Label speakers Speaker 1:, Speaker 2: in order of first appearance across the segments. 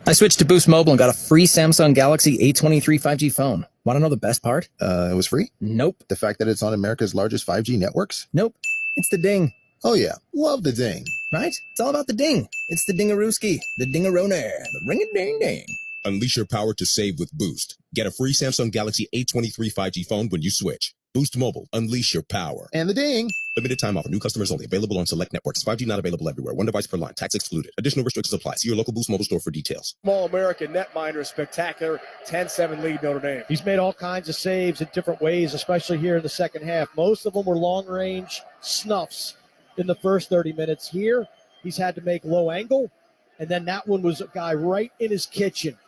Speaker 1: I switched to Boost Mobile and got a free Samsung Galaxy A23 5G phone. Want to know the best part?
Speaker 2: It was free?
Speaker 1: Nope.
Speaker 2: The fact that it's on America's largest 5G networks?
Speaker 1: Nope. It's the ding.
Speaker 2: Oh yeah, love the ding.
Speaker 1: Right? It's all about the ding. It's the dingarooski, the dingaroner, the ring-a-ding-ding.
Speaker 3: Unleash your power to save with Boost. Get a free Samsung Galaxy A23 5G phone when you switch. Boost Mobile. Unleash your power.
Speaker 2: And the ding.
Speaker 3: Limited time offer. New customers only. Available on select networks. 5G not available everywhere. One device per line. Tax excluded. Additional restrictions apply. See your local Boost Mobile store for details.
Speaker 4: Small American netminder, spectacular 10-7 lead Notre Dame.
Speaker 5: He's made all kinds of saves in different ways, especially here in the second half. Most of them were long-range snuffs in the first 30 minutes. Here, he's had to make low angle, and then that one was a guy right in his kitchen.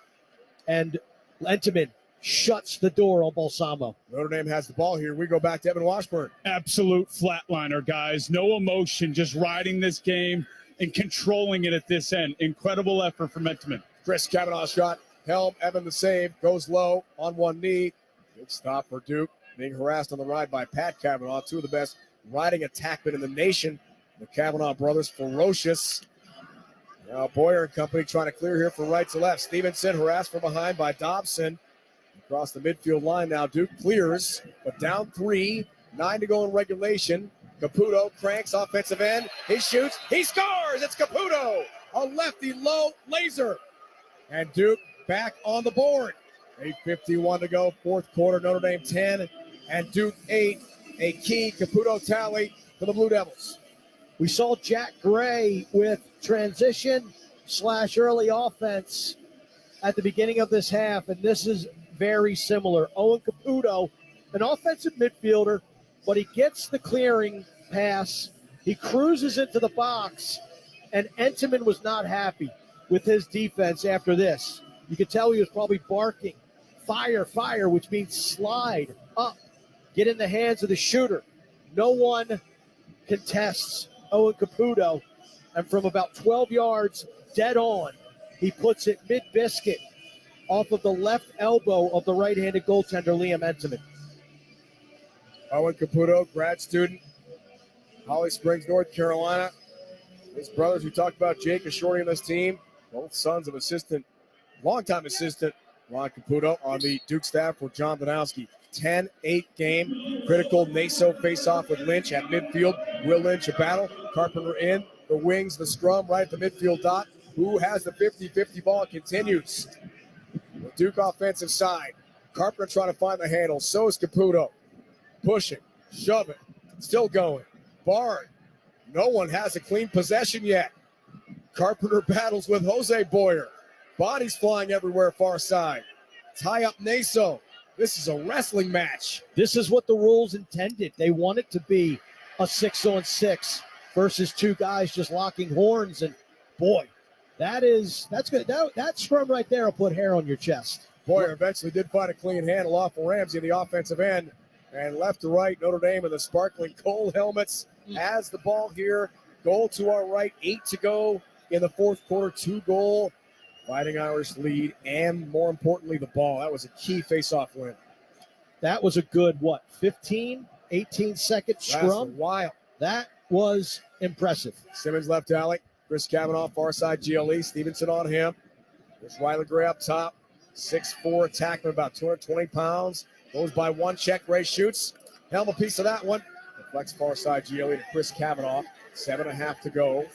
Speaker 5: And Lenteman shuts the door on Balsamo.
Speaker 4: Notre Dame has the ball here. We go back to Evan Washburn.
Speaker 6: Absolute flatliner, guys. No emotion, just riding this game and controlling it at this end. Incredible effort from Entenmann.
Speaker 4: Chris Kavanagh shot. Helm, Evan the save. Goes low on one knee. Good stop for Duke. Being harassed on the ride by Pat Kavanagh. Two of the best riding attackmen in the nation. The Kavanagh brothers, ferocious. Now Boyer and company trying to clear here from right to left. Stevenson harassed from behind by Dobson. Across the midfield line now. Duke clears, but down 3. 9 to go in regulation. Caputo cranks offensive end. He shoots. He scores. It's Caputo. A lefty low laser. And Duke back on the board. 8:51 to go. Fourth quarter. Notre Dame 10 and Duke 8. A key Caputo tally for the Blue Devils.
Speaker 5: We saw Jack Gray with transition/early offense at the beginning of this half, and this is very similar. Owen Caputo, an offensive midfielder, but he gets the clearing pass. He cruises into the box, and Entenmann was not happy with his defense after this. You could tell he was probably barking, fire, fire, which means slide up, get in the hands of the shooter. No one contests Owen Caputo, and from about 12 yards, dead on, he puts it mid-biscuit off of the left elbow of the right-handed goaltender, Liam Entenmann.
Speaker 4: Owen Caputo, grad student, Holly Springs, North Carolina. His brothers, we talked about Jake, a shorty on this team. Both sons of longtime assistant, Ron Caputo, on the Duke staff for John Danowski. 10-8 game. Critical Naso face-off with Lynch at midfield. Will Lynch a battle. Carpenter in. The wings, the scrum right at the midfield dot. Who has the 50-50 ball? Continues. The Duke offensive side. Carpenter trying to find the handle. So is Caputo. Pushing. Shoving. Still going. Bard. No one has a clean possession yet. Carpenter battles with Jose Boyer. Bodies flying everywhere far side. Tie up Naso. This is a wrestling match.
Speaker 5: This is what the rules intended. They want it to be a 6-on-6 versus two guys just locking horns. And boy, that's good. That scrum right there will put hair on your chest.
Speaker 4: Boyer eventually did find a clean handle off of Ramsey in the offensive end. And left to right, Notre Dame in the sparkling gold helmets has the ball here. Goal to our right, 8 to go in the fourth quarter. 2-goal Fighting Irish lead, and more importantly, the ball. That was a key face-off win.
Speaker 5: That was a good, 18-second scrum?
Speaker 4: That's wild.
Speaker 5: That was impressive.
Speaker 4: Simmons left alley. Chris Kavanagh, far side GLE. Stevenson on him. There's Riley Gray up top. 6'4", attackman, about 220 pounds. Goes by one check. Ray shoots. Helm a piece of that one. Deflects far side GLE to Chris Kavanagh. 7.5 to go.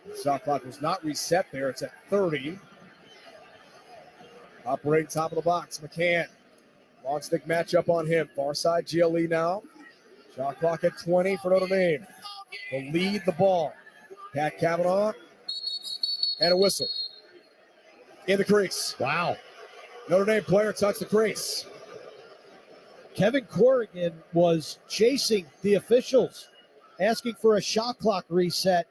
Speaker 4: The shot clock was not reset there. It's at 30. Operating top of the box. McCann. Long stick matchup on him. Far side GLE now. Shot clock at 20 for Notre Dame. Will lead the ball. Pat Kavanagh. And a whistle. In the crease.
Speaker 5: Wow.
Speaker 4: Notre Dame player touched the crease.
Speaker 5: Kevin Corrigan was chasing the officials, asking for a shot clock reset.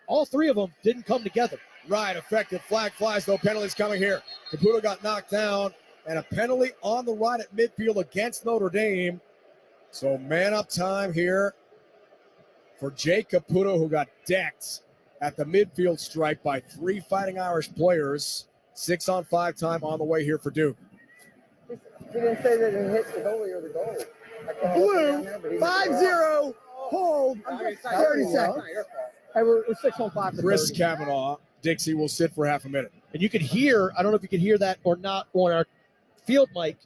Speaker 5: All three of them didn't come together.
Speaker 4: Right, effective flag flies, though penalties coming here. Caputo got knocked down, and a penalty on the right at midfield against Notre Dame. So man up time here for Jake Caputo, who got decked at the midfield stripe by 3 Fighting Irish players. 6-on-5 time on the way here for Duke.
Speaker 7: He didn't say that it hit the goalie or the goal.
Speaker 8: Blue, 5-0, hold, 30 seconds. Hey, we're 6-on-5.
Speaker 4: Chris Kavanagh Dixie will sit for half a minute.
Speaker 5: And you could hear, I don't know if you could hear that or not on our field mic,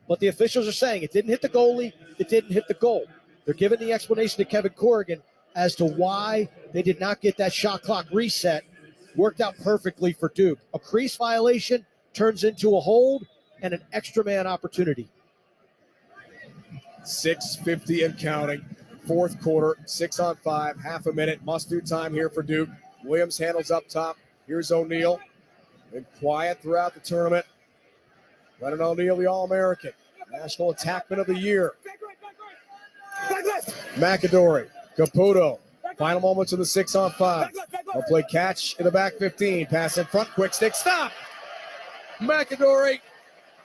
Speaker 5: but the officials are saying it didn't hit the goalie, it didn't hit the goal. They're giving the explanation to Kevin Corrigan as to why they did not get that shot clock reset. Worked out perfectly for Duke. A crease violation turns into a hold and an extra man opportunity.
Speaker 4: 6:50 and counting. Fourth quarter, 6-on-5, half a minute. Must-do time here for Duke. Williams handles up top. Here's O'Neal. Been quiet throughout the tournament. Lennon O'Neal, the All-American. National Attackman of the Year. McAdory, Caputo. Final moments of the 6-on-5. They'll play catch in the back 15. Pass in front, quick stick, stop. McAdory,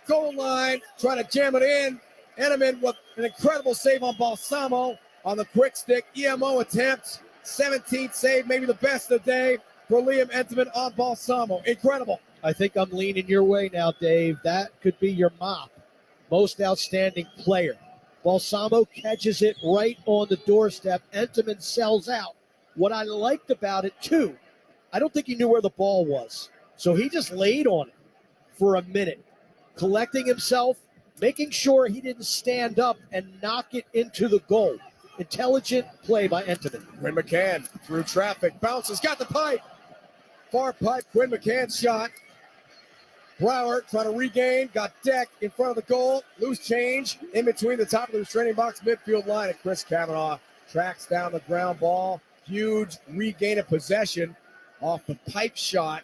Speaker 4: goal line, trying to jam it in. Entenmann with an incredible save on Balsamo on the quick stick. EMO attempt, 17th save, maybe the best of the day for Liam Entenmann on Balsamo. Incredible.
Speaker 5: I think I'm leaning your way now, Dave. That could be your mop. Most outstanding player. Balsamo catches it right on the doorstep. Entenmann sells out. What I liked about it, too, I don't think he knew where the ball was. So he just laid on it for a minute, collecting himself, making sure he didn't stand up and knock it into the goal. Intelligent play by Entenmann.
Speaker 4: Quinn McCann through traffic, bounces, got the pipe. Far pipe, Quinn McCann's shot. Brower trying to regain, got Deck in front of the goal. Loose change in between the top of the restraining box midfield line. And Chris Kavanaugh tracks down the ground ball. Huge regain of possession off the pipe shot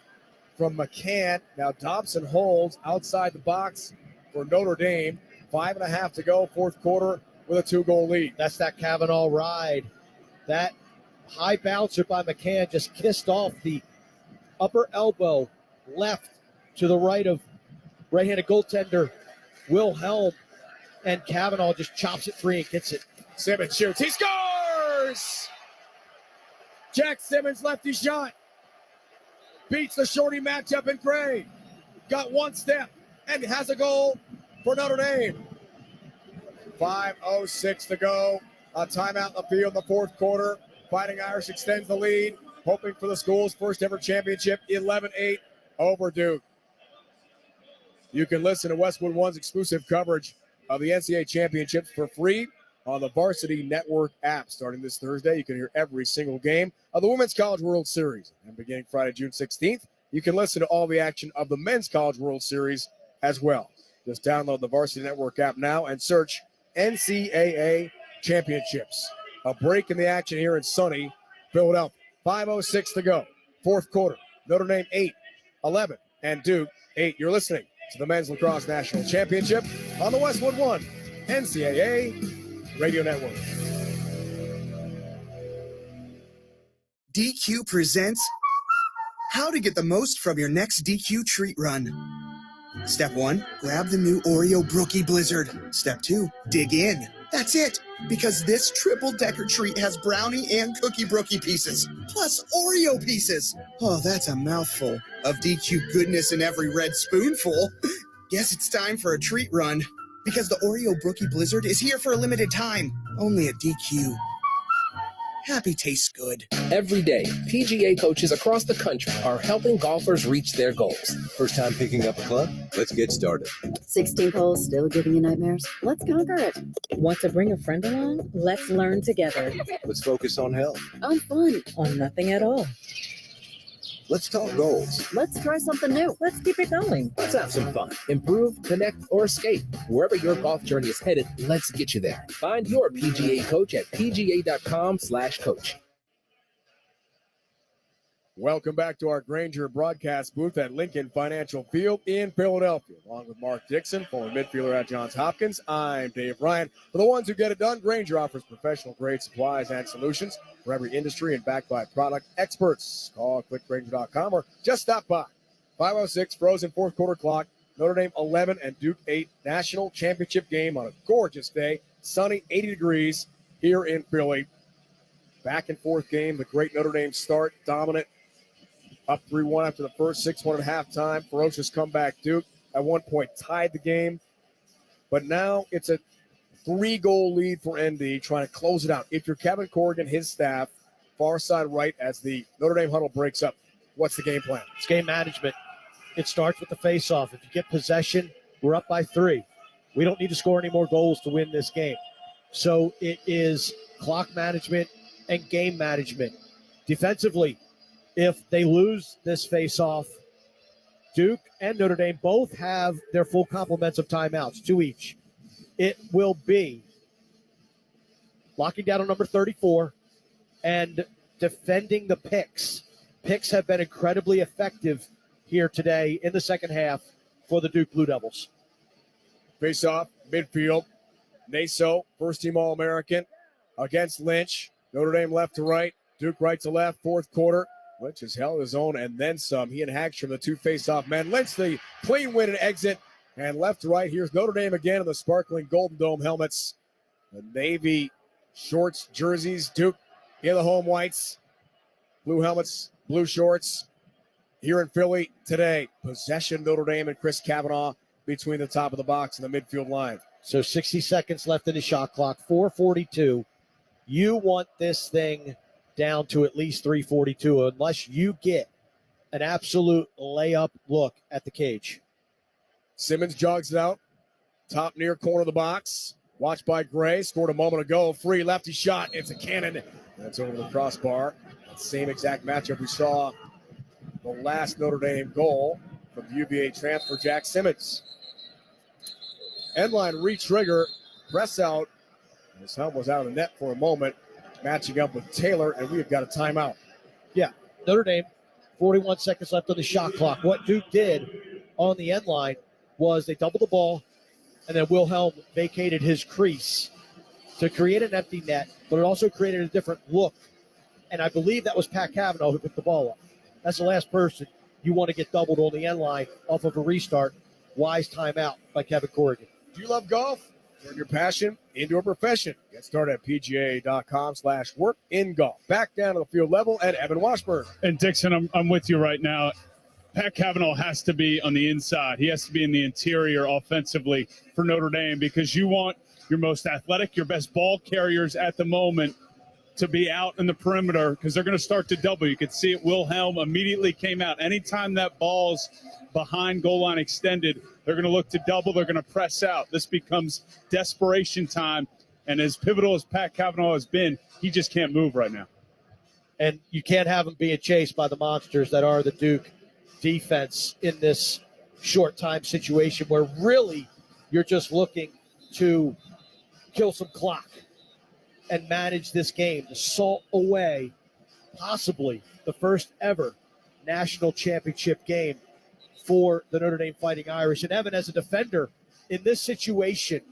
Speaker 4: from McCann. Now Dobson holds outside the box for Notre Dame. 5.5 to go, fourth quarter with a 2-goal lead.
Speaker 5: That's that Kavanaugh ride. That high bouncer by McCann just kissed off the upper elbow left to the right of right-handed goaltender Wilhelm, and Kavanaugh just chops it free and gets it.
Speaker 4: Simmons shoots. He scores! Jack Simmons lefty shot. Beats the shorty matchup in gray. Got one step and has a goal for Notre Dame. 5:06 to go. A timeout in the field in the fourth quarter. Fighting Irish extends the lead, hoping for the school's first ever championship, 11-8 over Duke. You can listen to Westwood One's exclusive coverage of the NCAA championships for free on the Varsity Network app. Starting this Thursday, you can hear every single game of the Women's College World Series. And beginning Friday, June 16th, you can listen to all the action of the Men's College World Series as well. Just download the Varsity Network app now and search NCAA Championships. A break in the action here in sunny Philadelphia. 5:06 to go. Fourth quarter. Notre Dame 8, 11, and Duke 8. You're listening to the Men's Lacrosse National Championship on the Westwood One NCAA Radio Network.
Speaker 8: DQ presents how to get the most from your next DQ treat run. Step 1, grab the new Oreo Brookie Blizzard. Step 2, dig in. That's it, because this triple-decker treat has brownie and cookie brookie pieces, plus Oreo pieces. Oh, that's a mouthful of DQ goodness in every red spoonful. Guess it's time for a treat run, because the Oreo Brookie Blizzard is here for a limited time, only at DQ. Happy tastes good.
Speaker 9: Every day, PGA coaches across the country are helping golfers reach their goals.
Speaker 10: First time picking up a club? Let's get started.
Speaker 11: 16 holes still giving you nightmares? Let's conquer it.
Speaker 12: Want to bring a friend along? Let's learn together.
Speaker 10: Let's focus on health.
Speaker 11: On fun.
Speaker 12: On nothing at all.
Speaker 10: Let's talk goals.
Speaker 11: Let's try something new.
Speaker 12: Let's keep it going.
Speaker 9: Let's have some fun. Improve, connect, or escape. Wherever your golf journey is headed, let's get you there. Find your PGA coach at pga.com/coach.
Speaker 4: Welcome back to our Granger broadcast booth at Lincoln Financial Field in Philadelphia. Along with Mark Dixon, former midfielder at Johns Hopkins, I'm Dave Ryan. For the ones who get it done, Granger offers professional-grade supplies and solutions for every industry and backed by product experts. Call clickgranger.com or just stop by. 5:06, frozen fourth quarter clock. Notre Dame 11 and Duke 8. National championship game on a gorgeous day. Sunny, 80 degrees here in Philly. Back and forth game. The great Notre Dame start, dominant. Up 3-1 after the first, 6-1 at halftime. Ferocious comeback. Duke at one point tied the game. But now it's a 3-goal lead for ND, trying to close it out. If you're Kevin Corrigan, his staff, far side right as the Notre Dame huddle breaks up. What's the game plan?
Speaker 5: It's game management. It starts with the face-off. If you get possession, we're up by 3. We don't need to score any more goals to win this game. So it is clock management and game management. Defensively, if they lose this face-off, Duke and Notre Dame both have their full complements of timeouts, 2 each. It will be locking down on number 34 and defending the picks. Picks have been incredibly effective here today in the second half for the Duke Blue Devils.
Speaker 4: Face off, midfield. Naso, first team All-American against Lynch. Notre Dame left to right, Duke right to left, fourth quarter. Lynch has held his own and then some. He and Hagstrom, the two face-off men. Lynch, the clean win and exit. And left to right, here's Notre Dame again in the sparkling Golden Dome helmets. The Navy shorts, jerseys. Duke in the home whites. Blue helmets, blue shorts. Here in Philly today, possession Notre Dame and Chris Kavanaugh between the top of the box and the midfield line.
Speaker 5: So 60 seconds left in the shot clock, 4:42. You want this thing down to at least 3:42 unless you get an absolute layup look at the cage.
Speaker 4: Simmons jogs it out. Top near corner of the box. Watched by Gray. Scored a moment ago. Free lefty shot. It's a cannon. That's over the crossbar. That same exact matchup we saw the last Notre Dame goal from the UVA transfer, Jack Simmons. End line re-trigger. Press out. His helm was out of the net for a moment. Matching up with Taylor, and we have got a timeout.
Speaker 5: Yeah, Notre Dame, 41 seconds left on the shot clock. What Duke did on the end line was they doubled the ball, and then Wilhelm vacated his crease to create an empty net, but it also created a different look. And I believe that was Pat Kavanaugh who picked the ball up. That's the last person you want to get doubled on the end line off of a restart. Wise timeout by Kevin Corrigan.
Speaker 4: Do you love golf? Turn your passion into a profession. Get started at PGA.com/workingolf. Back down to the field level and Evan Washburn.
Speaker 6: And Dixon, I'm with you right now. Pat Kavanaugh has to be on the inside. He has to be in the interior offensively for Notre Dame because you want your most athletic, your best ball carriers at the moment to be out in the perimeter because they're going to start to double. You could see it. Wilhelm immediately came out. Anytime that ball's behind goal line extended, they're going to look to double. They're going to press out. This becomes desperation time. And as pivotal as Pat Kavanaugh has been, he just can't move right now.
Speaker 5: And you can't have him being chased by the monsters that are the Duke defense in this short time situation where really you're just looking to kill some clock and manage this game to salt away possibly the first ever national championship game for the Notre Dame Fighting Irish. And Evan, as a defender in this situation,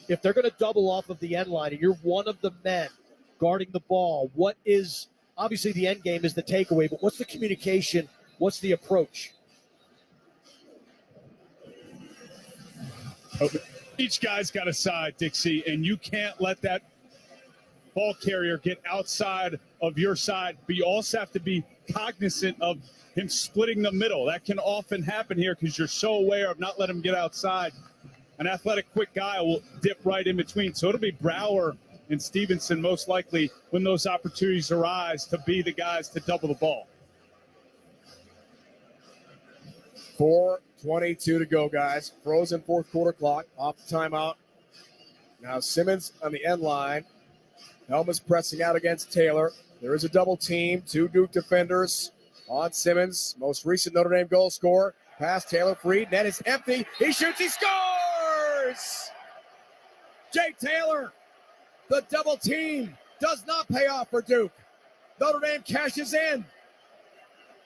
Speaker 5: if they're going to double off of the end line and you're one of the men guarding the ball, what is obviously the end game is the takeaway, but what's the communication? What's the approach?
Speaker 6: Each guy's got a side, Dixie, and you can't let that ball carrier get outside of your side, but you also have to be cognizant of him splitting the middle. That can often happen here because you're so aware of not letting him get outside. An athletic, quick guy will dip right in between. So it'll be Brower and Stevenson most likely when those opportunities arise to be the guys to double the ball.
Speaker 4: 4:22 to go, guys. Frozen fourth quarter clock. Off the timeout. Now Simmons on the end line. Helm is pressing out against Taylor. There is a double team. 2 Duke defenders on Simmons. Most recent Notre Dame goal scorer. Pass Taylor free. Net is empty. He shoots. He scores! Jake Taylor. The double team does not pay off for Duke. Notre Dame cashes in.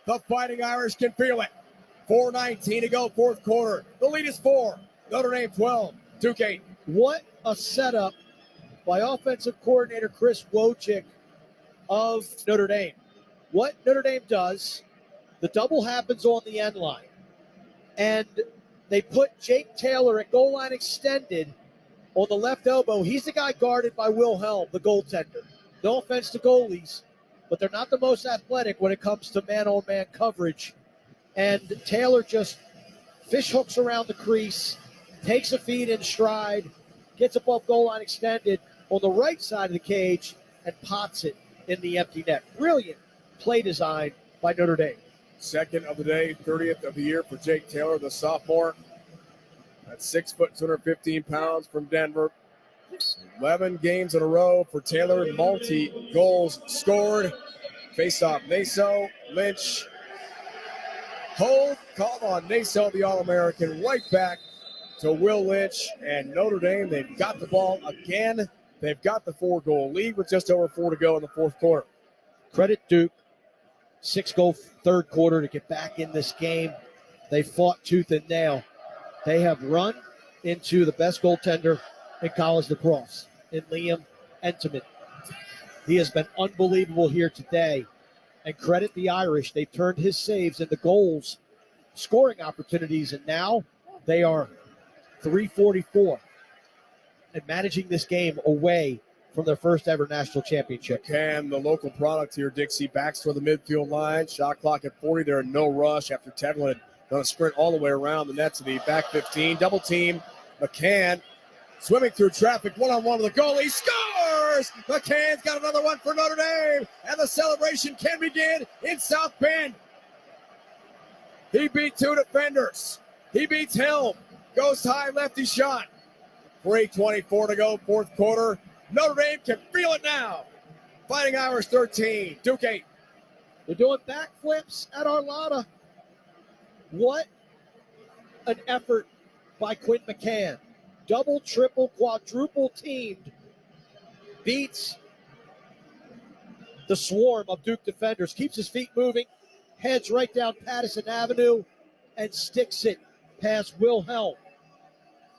Speaker 4: The Fighting Irish can feel it. 4:19 to go, fourth quarter. The lead is 4. Notre Dame 12. Duke 8.
Speaker 5: What a setup by offensive coordinator Chris Wojcik of Notre Dame. What Notre Dame does, the double happens on the end line. And they put Jake Taylor at goal line extended on the left elbow. He's the guy guarded by Wilhelm, the goaltender. No offense to goalies, but they're not the most athletic when it comes to man-on-man coverage. And Taylor just fish hooks around the crease, takes a feed in stride, gets above goal line extended on the right side of the cage, and pots it in the empty net. Brilliant play design by Notre Dame.
Speaker 4: Second of the day, 30th of the year for Jake Taylor, the sophomore. At 6 foot, 215 pounds from Denver. 11 games in a row for Taylor. Multi-goals scored. Face-off, Naso, Lynch. Hold, called on Naso, the All-American. Right back to Will Lynch. And Notre Dame, they've got the ball again. They've got the 4-goal lead with just over 4 to go in the fourth quarter.
Speaker 5: Credit Duke. 6-goal third quarter to get back in this game. They fought tooth and nail. They have run into the best goaltender in college lacrosse, in Liam Entenmann. He has been unbelievable here today. And credit the Irish. They turned his saves into goals, scoring opportunities, and now they are 344 and managing this game away from their first ever national championship.
Speaker 4: McCann, the local product here, Dixie, backs toward the midfield line. Shot clock at 40. They're in no rush after Tevlin had done a sprint all the way around the net to the back 15. Double team. McCann swimming through traffic. One-on-one with the goalie. Scores! McCann's got another one for Notre Dame. And the celebration can begin in South Bend. He beat 2 defenders. He beats Helm. Goes high, lefty shot. 3:24 to go, fourth quarter. Notre Dame can feel it now. Fighting Irish 13, Duke 8.
Speaker 5: They're doing backflips at Arlotta. What an effort by Quinn McCann. Double, triple, quadruple teamed. Beats the swarm of Duke defenders. Keeps his feet moving. Heads right down Patterson Avenue and sticks it past Wilhelm.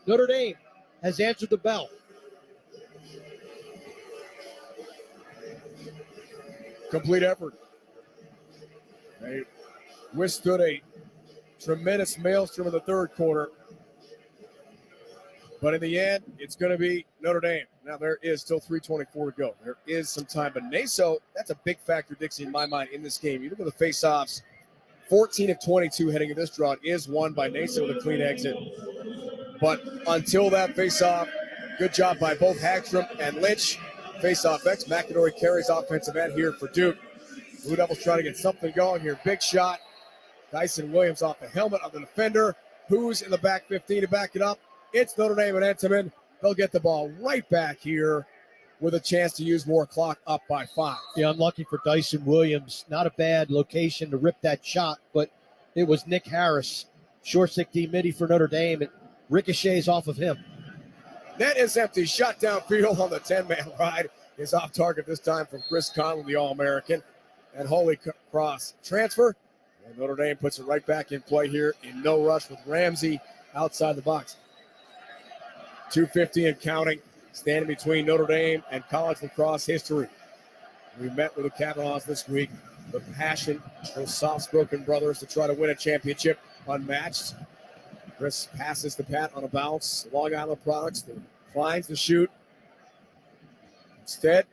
Speaker 5: Notre Dame has answered the bell.
Speaker 4: Complete effort. They withstood a tremendous maelstrom in the third quarter. But in the end, it's going to be Notre Dame. Now, there is still 3:24 to go. There is some time. But Naso, that's a big factor, Dixie, in my mind, in this game. You look at the face-offs, 14 of 22 heading into this draw is won by Naso with a clean exit. But until that face-off, good job by both Hagstrom and Lynch. Face-off X. McIndory carries offensive end here for Duke. Blue Devils trying to get something going here. Big shot. Dyson Williams off the helmet of the defender. Who's in the back 15 to back it up? It's Notre Dame and Entenmann. They'll get the ball right back here with a chance to use more clock, up by 5.
Speaker 5: Yeah, unlucky for Dyson Williams. Not a bad location to rip that shot, but it was Nick Harris. Short stick D midi for Notre Dame. It ricochets off of him.
Speaker 4: Net is empty. Shot downfield on the 10-man ride is off target this time from Chris Conlon, the All-American. And Holy Cross transfer. And Notre Dame puts it right back in play here in no rush with Ramsey outside the box. 2:50 and counting, standing between Notre Dame and college lacrosse history. We met with the Kavanaughs this week. The passion, those soft-spoken brothers to try to win a championship unmatched. Chris passes to Pat on a bounce. Long Island Products declines to shoot. Instead,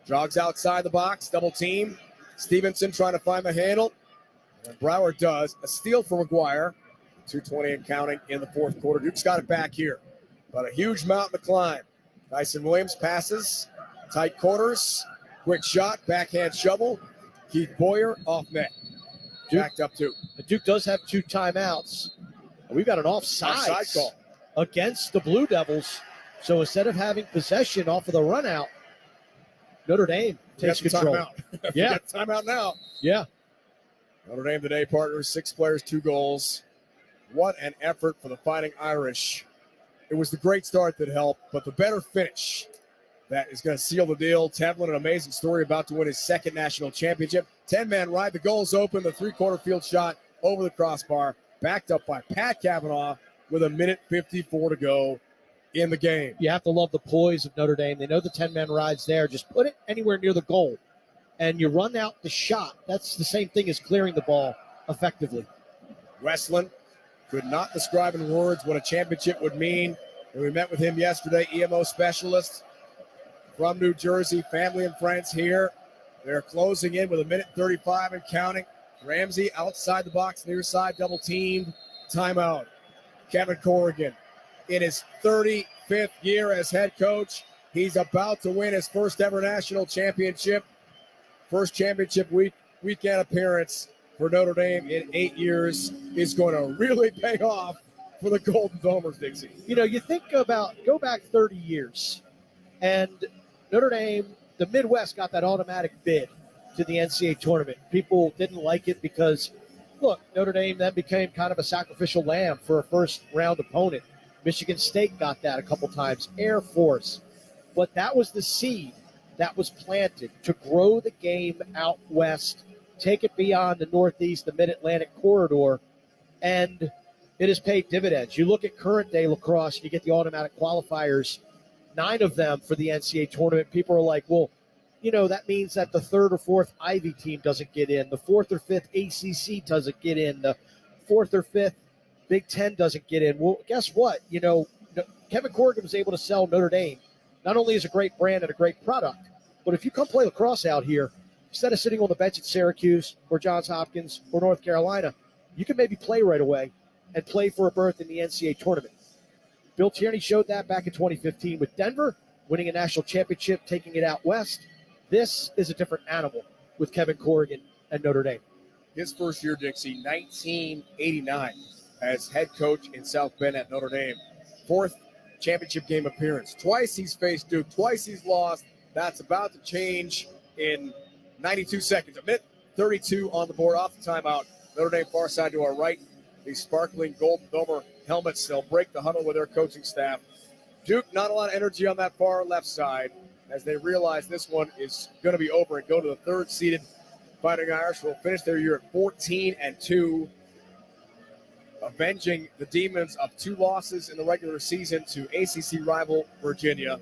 Speaker 4: jogs outside the box, double team. Stevenson trying to find the handle. And Brower does. A steal for McGuire. 2:20 and counting in the fourth quarter. Duke's got it back here. But a huge mountain to climb. Dyson Williams passes. Tight quarters. Quick shot. Backhand shovel. Keith Boyer off net. Backed up two.
Speaker 5: Duke does have 2 timeouts. We've got an offside
Speaker 4: call
Speaker 5: against the Blue Devils. So instead of having possession off of the run out, Notre Dame takes control.
Speaker 4: Timeout.
Speaker 5: Yeah.
Speaker 4: Timeout now.
Speaker 5: Yeah.
Speaker 4: Notre Dame today, partners, 6 players, 2 goals. What an effort for the Fighting Irish. It was the great start that helped, but the better finish that is going to seal the deal. Tevlin, an amazing story, about to win his second national championship. 10-man ride. The goal's open. The 3-quarter field shot over the crossbar. Backed up by Pat Kavanaugh with 1:54 to go in the game.
Speaker 5: You have to love the poise of Notre Dame. They know the 10-man ride's there. Just put it anywhere near the goal, and you run out the shot. That's the same thing as clearing the ball effectively.
Speaker 4: Westland could not describe in words what a championship would mean. And we met with him yesterday, EMO specialist from New Jersey, family and friends here. They're closing in with 1:35 and counting. Ramsey outside the box, near side, double teamed. Timeout. Kevin Corrigan in his 35th year as head coach. He's about to win his first ever national championship. First championship week weekend appearance for Notre Dame in 8 years is going to really pay off for the Golden Domers, Dixie.
Speaker 5: You know, you think about, go back 30 years, and Notre Dame, the Midwest got that automatic bid to the NCAA tournament. People didn't like it because, look, Notre Dame then became kind of a sacrificial lamb for a first-round opponent. Michigan State got that a couple times, Air Force. But that was the seed that was planted to grow the game out west, take it beyond the Northeast, the Mid-Atlantic corridor, and it has paid dividends. You look at current-day lacrosse, you get the automatic qualifiers, 9 of them for the NCAA tournament. People are like, well, you know, that means that the 3rd or 4th Ivy team doesn't get in. The 4th or 5th ACC doesn't get in. The 4th or 5th Big Ten doesn't get in. Well, guess what? You know, Kevin Corrigan was able to sell Notre Dame not only as a great brand and a great product, but if you come play lacrosse out here, instead of sitting on the bench at Syracuse or Johns Hopkins or North Carolina, you can maybe play right away and play for a berth in the NCAA tournament. Bill Tierney showed that back in 2015 with Denver, winning a national championship, taking it out west. This is a different animal with Kevin Corrigan and Notre Dame.
Speaker 4: His first year, Dixie, 1989 as head coach in South Bend at Notre Dame. 4th championship game appearance. Twice he's faced Duke, twice he's lost. That's about to change in 92 seconds. A minute 32 on the board off the timeout. Notre Dame far side to our right. These sparkling Golden Domer helmets, they'll break the huddle with their coaching staff. Duke, not a lot of energy on that far left side as they realize this one is going to be over and go to the 3rd-seeded Fighting Irish. Will finish their year at 14-2, avenging the demons of 2 losses in the regular season to ACC rival Virginia.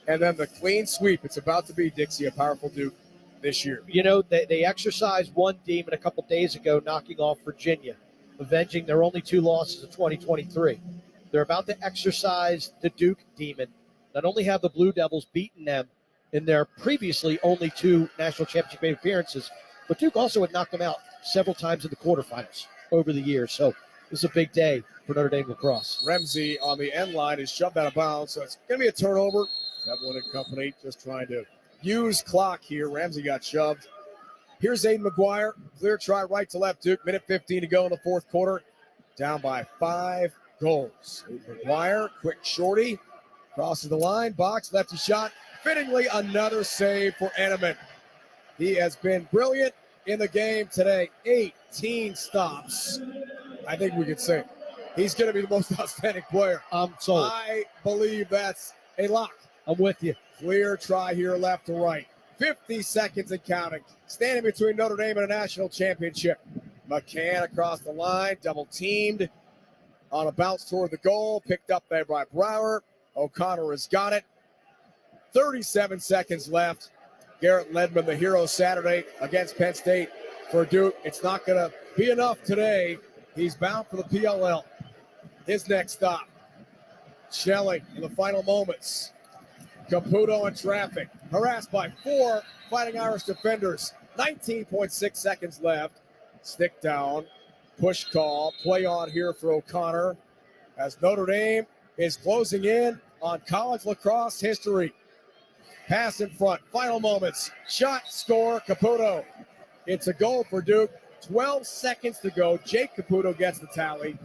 Speaker 4: And then the clean sweep. It's about to be, Dixie, a powerful Duke this year.
Speaker 5: You know, they exercised one demon a couple days ago, knocking off Virginia, avenging their only 2 losses of 2023. They're about to exercise the Duke demon. Not only have the Blue Devils beaten them in their previously only 2 national championship game appearances, but Duke also had knocked them out several times in the quarterfinals over the years. So this is a big day for Notre Dame lacrosse.
Speaker 4: Remzi on the end line is shoved out of bounds, so it's going to be a turnover. Evelyn and company just trying to use clock here. Ramsey got shoved. Here's Aiden McGuire. Clear try right to left Duke. Minute 15 to go in the 4th quarter. Down by 5 goals. McGuire, quick shorty. Crosses the line. Box, lefty shot. Fittingly, another save for Enneman. He has been brilliant in the game today. 18 stops. I think we could say he's going to be the most outstanding player.
Speaker 5: I'm sold.
Speaker 4: I believe that's a lock.
Speaker 5: I'm with you.
Speaker 4: Clear try here left to right. 50 seconds and counting. Standing between Notre Dame and a national championship. McCann across the line, double teamed on a bounce toward the goal. Picked up there by Brower. O'Connor has got it. 37 seconds left. Garrett Ledman, the hero Saturday against Penn State for Duke. It's not going to be enough today. He's bound for the PLL. His next stop. Schelling in the final moments. Caputo in traffic. Harassed by 4 Fighting Irish defenders. 19.6 seconds left. Stick down. Push call. Play on here for O'Connor as Notre Dame is closing in on college lacrosse history. Pass in front. Final moments. Shot, score, Caputo. It's a goal for Duke. 12 seconds to go. Jake Caputo gets the tally.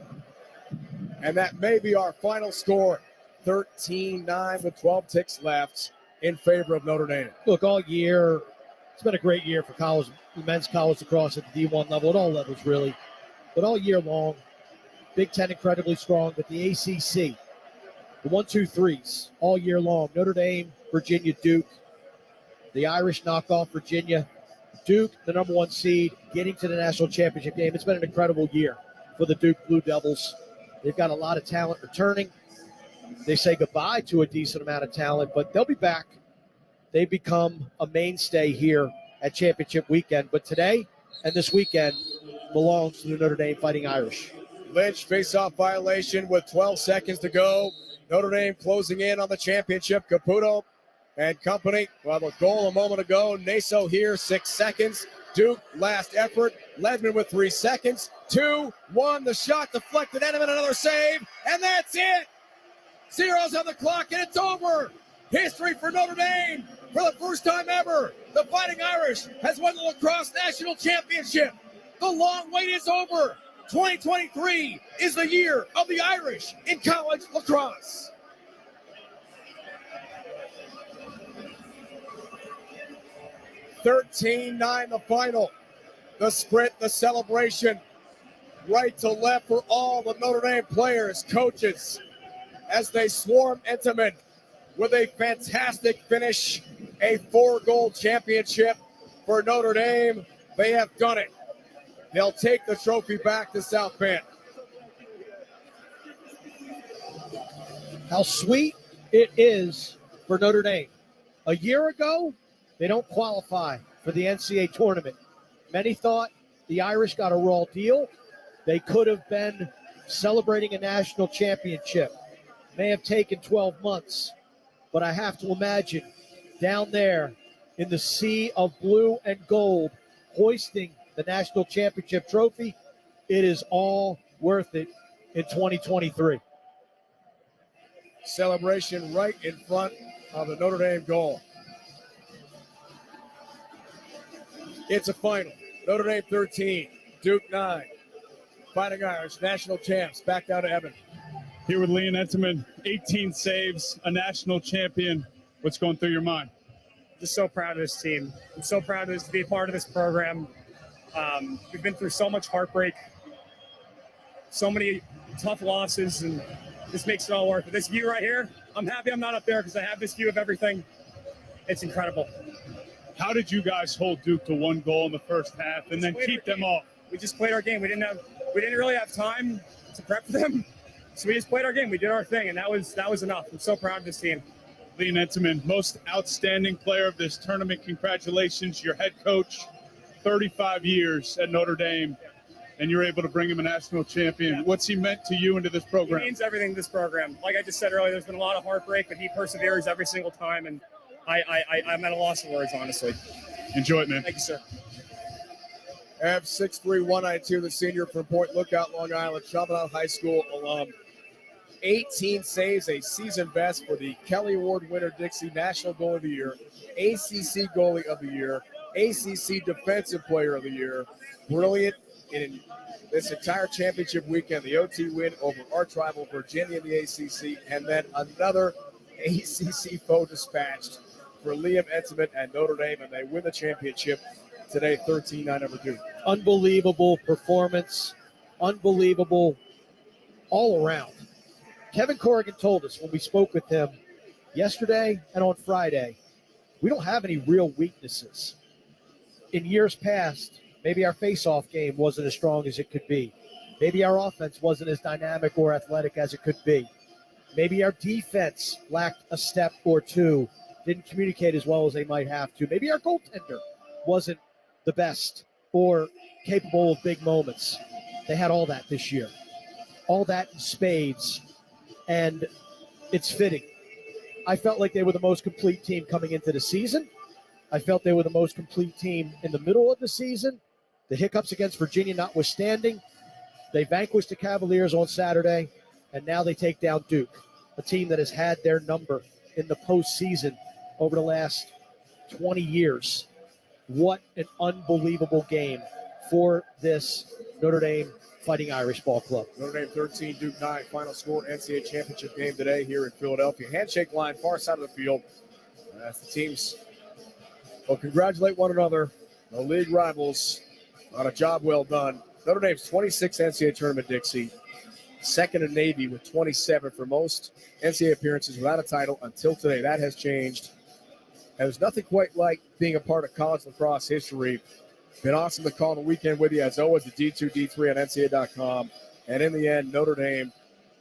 Speaker 4: And that may be our final score. 13-9 with 12 ticks left in favor of Notre Dame.
Speaker 5: Look, all year, it's been a great year for college, men's college lacrosse at the D1 level, at all levels really. But all year long, Big Ten incredibly strong, but the ACC, the 1-2-3s all year long. Notre Dame, Virginia, Duke. The Irish knock off Virginia. Duke, the number 1 seed, getting to the national championship game. It's been an incredible year for the Duke Blue Devils. They've got a lot of talent returning. They say goodbye to a decent amount of talent, but they'll be back. They become a mainstay here at championship weekend. But today and this weekend belongs to the Notre Dame Fighting Irish.
Speaker 4: Lynch face-off violation with 12 seconds to go. Notre Dame closing in on the championship. Caputo and company. Well, a goal a moment ago. Naso here, 6 seconds. Duke, last effort. Ledman with 3 seconds. 2-1. The shot deflected. Enneman, another save. And that's it. Zeros on the clock, and it's over. History for Notre Dame. For the first time ever, the Fighting Irish has won the lacrosse national championship. The long wait is over. 2023 is the year of the Irish in college lacrosse. (13-9) the final. The sprint, the celebration, right to left for all the Notre Dame players, coaches, as they swarm Entenmann with a fantastic finish, a 4-goal championship for Notre Dame. They have done it. They'll take the trophy back to South Bend.
Speaker 5: How sweet it is for Notre Dame. A year ago, they don't qualify for the NCAA tournament. Many thought the Irish got a raw deal. They could have been celebrating a national championship. May have taken 12 months, but I have to imagine down there in the sea of blue and gold, hoisting the national championship trophy, it is all worth it in 2023.
Speaker 4: Celebration right in front of the Notre Dame goal. It's a final. Notre Dame 13, Duke 9. Fighting Irish, national champs, back down to Evan.
Speaker 6: Here with Liam Entenmann, 18 saves, a national champion. What's going through your mind?
Speaker 13: Just so proud of this team. I'm so proud of this, to be a part of this program. We've been through so much heartbreak, so many tough losses, and this makes it all worth it. This view right here, I'm happy I'm not up there because I have this view of everything. It's incredible.
Speaker 6: How did you guys hold Duke to 1 goal in the first half and then keep them off?
Speaker 13: We just played our game. We didn't really have time to prep for them, so we just played our game. We did our thing, and that was enough. I'm so proud of this team.
Speaker 6: Liam Entenmann, most outstanding player of this tournament. Congratulations, your head coach, 35 years at Notre Dame, and you're able to bring him a national champion. Yeah. What's he meant to you and to this program?
Speaker 13: He means everything to this program. Like I just said earlier, there's been a lot of heartbreak, but he perseveres every single time, and I'm at a loss of words, honestly.
Speaker 6: Enjoy it, man.
Speaker 13: Thank you, sir.
Speaker 4: F63192, the senior from Point Lookout, Long Island, Chaminade High School alum. 18 saves, a season best for the Kelly Award winner, Dixie, National Goalie of the Year, ACC Goalie of the Year, ACC Defensive Player of the Year. Brilliant in this entire championship weekend. The OT win over arch rival Virginia in the ACC, and then another ACC foe dispatched for Liam Entenmann and Notre Dame, and they win the championship today, 13-9 over Duke.
Speaker 5: Unbelievable performance, unbelievable all around. Kevin Corrigan told us when we spoke with him yesterday and on Friday, we don't have any real weaknesses. In years past, maybe our face-off game wasn't as strong as it could be. Maybe our offense wasn't as dynamic or athletic as it could be. Maybe our defense lacked a step or two, didn't communicate as well as they might have to. Maybe our goaltender wasn't the best or capable of big moments. They had all that this year. All that in spades. And it's fitting. I felt like they were the most complete team coming into the season. I felt they were the most complete team in the middle of the season. The hiccups against Virginia notwithstanding, they vanquished the Cavaliers on Saturday, and now they take down Duke, a team that has had their number in the postseason over the last 20 years. What an unbelievable game for this Notre Dame Fighting Irish Ball Club.
Speaker 4: Notre Dame 13, Duke 9. Final score, NCAA championship game today here in Philadelphia. Handshake line, far side of the field. As the teams will congratulate one another, the league rivals, on a job well done. Notre Dame's 26th NCAA tournament, Dixie. Second in Navy with 27 for most NCAA appearances without a title until today. That has changed. And there's nothing quite like being a part of college lacrosse history. Been awesome to call the weekend with you, as always, the D2, D3 on NCAA.com. And in the end, Notre Dame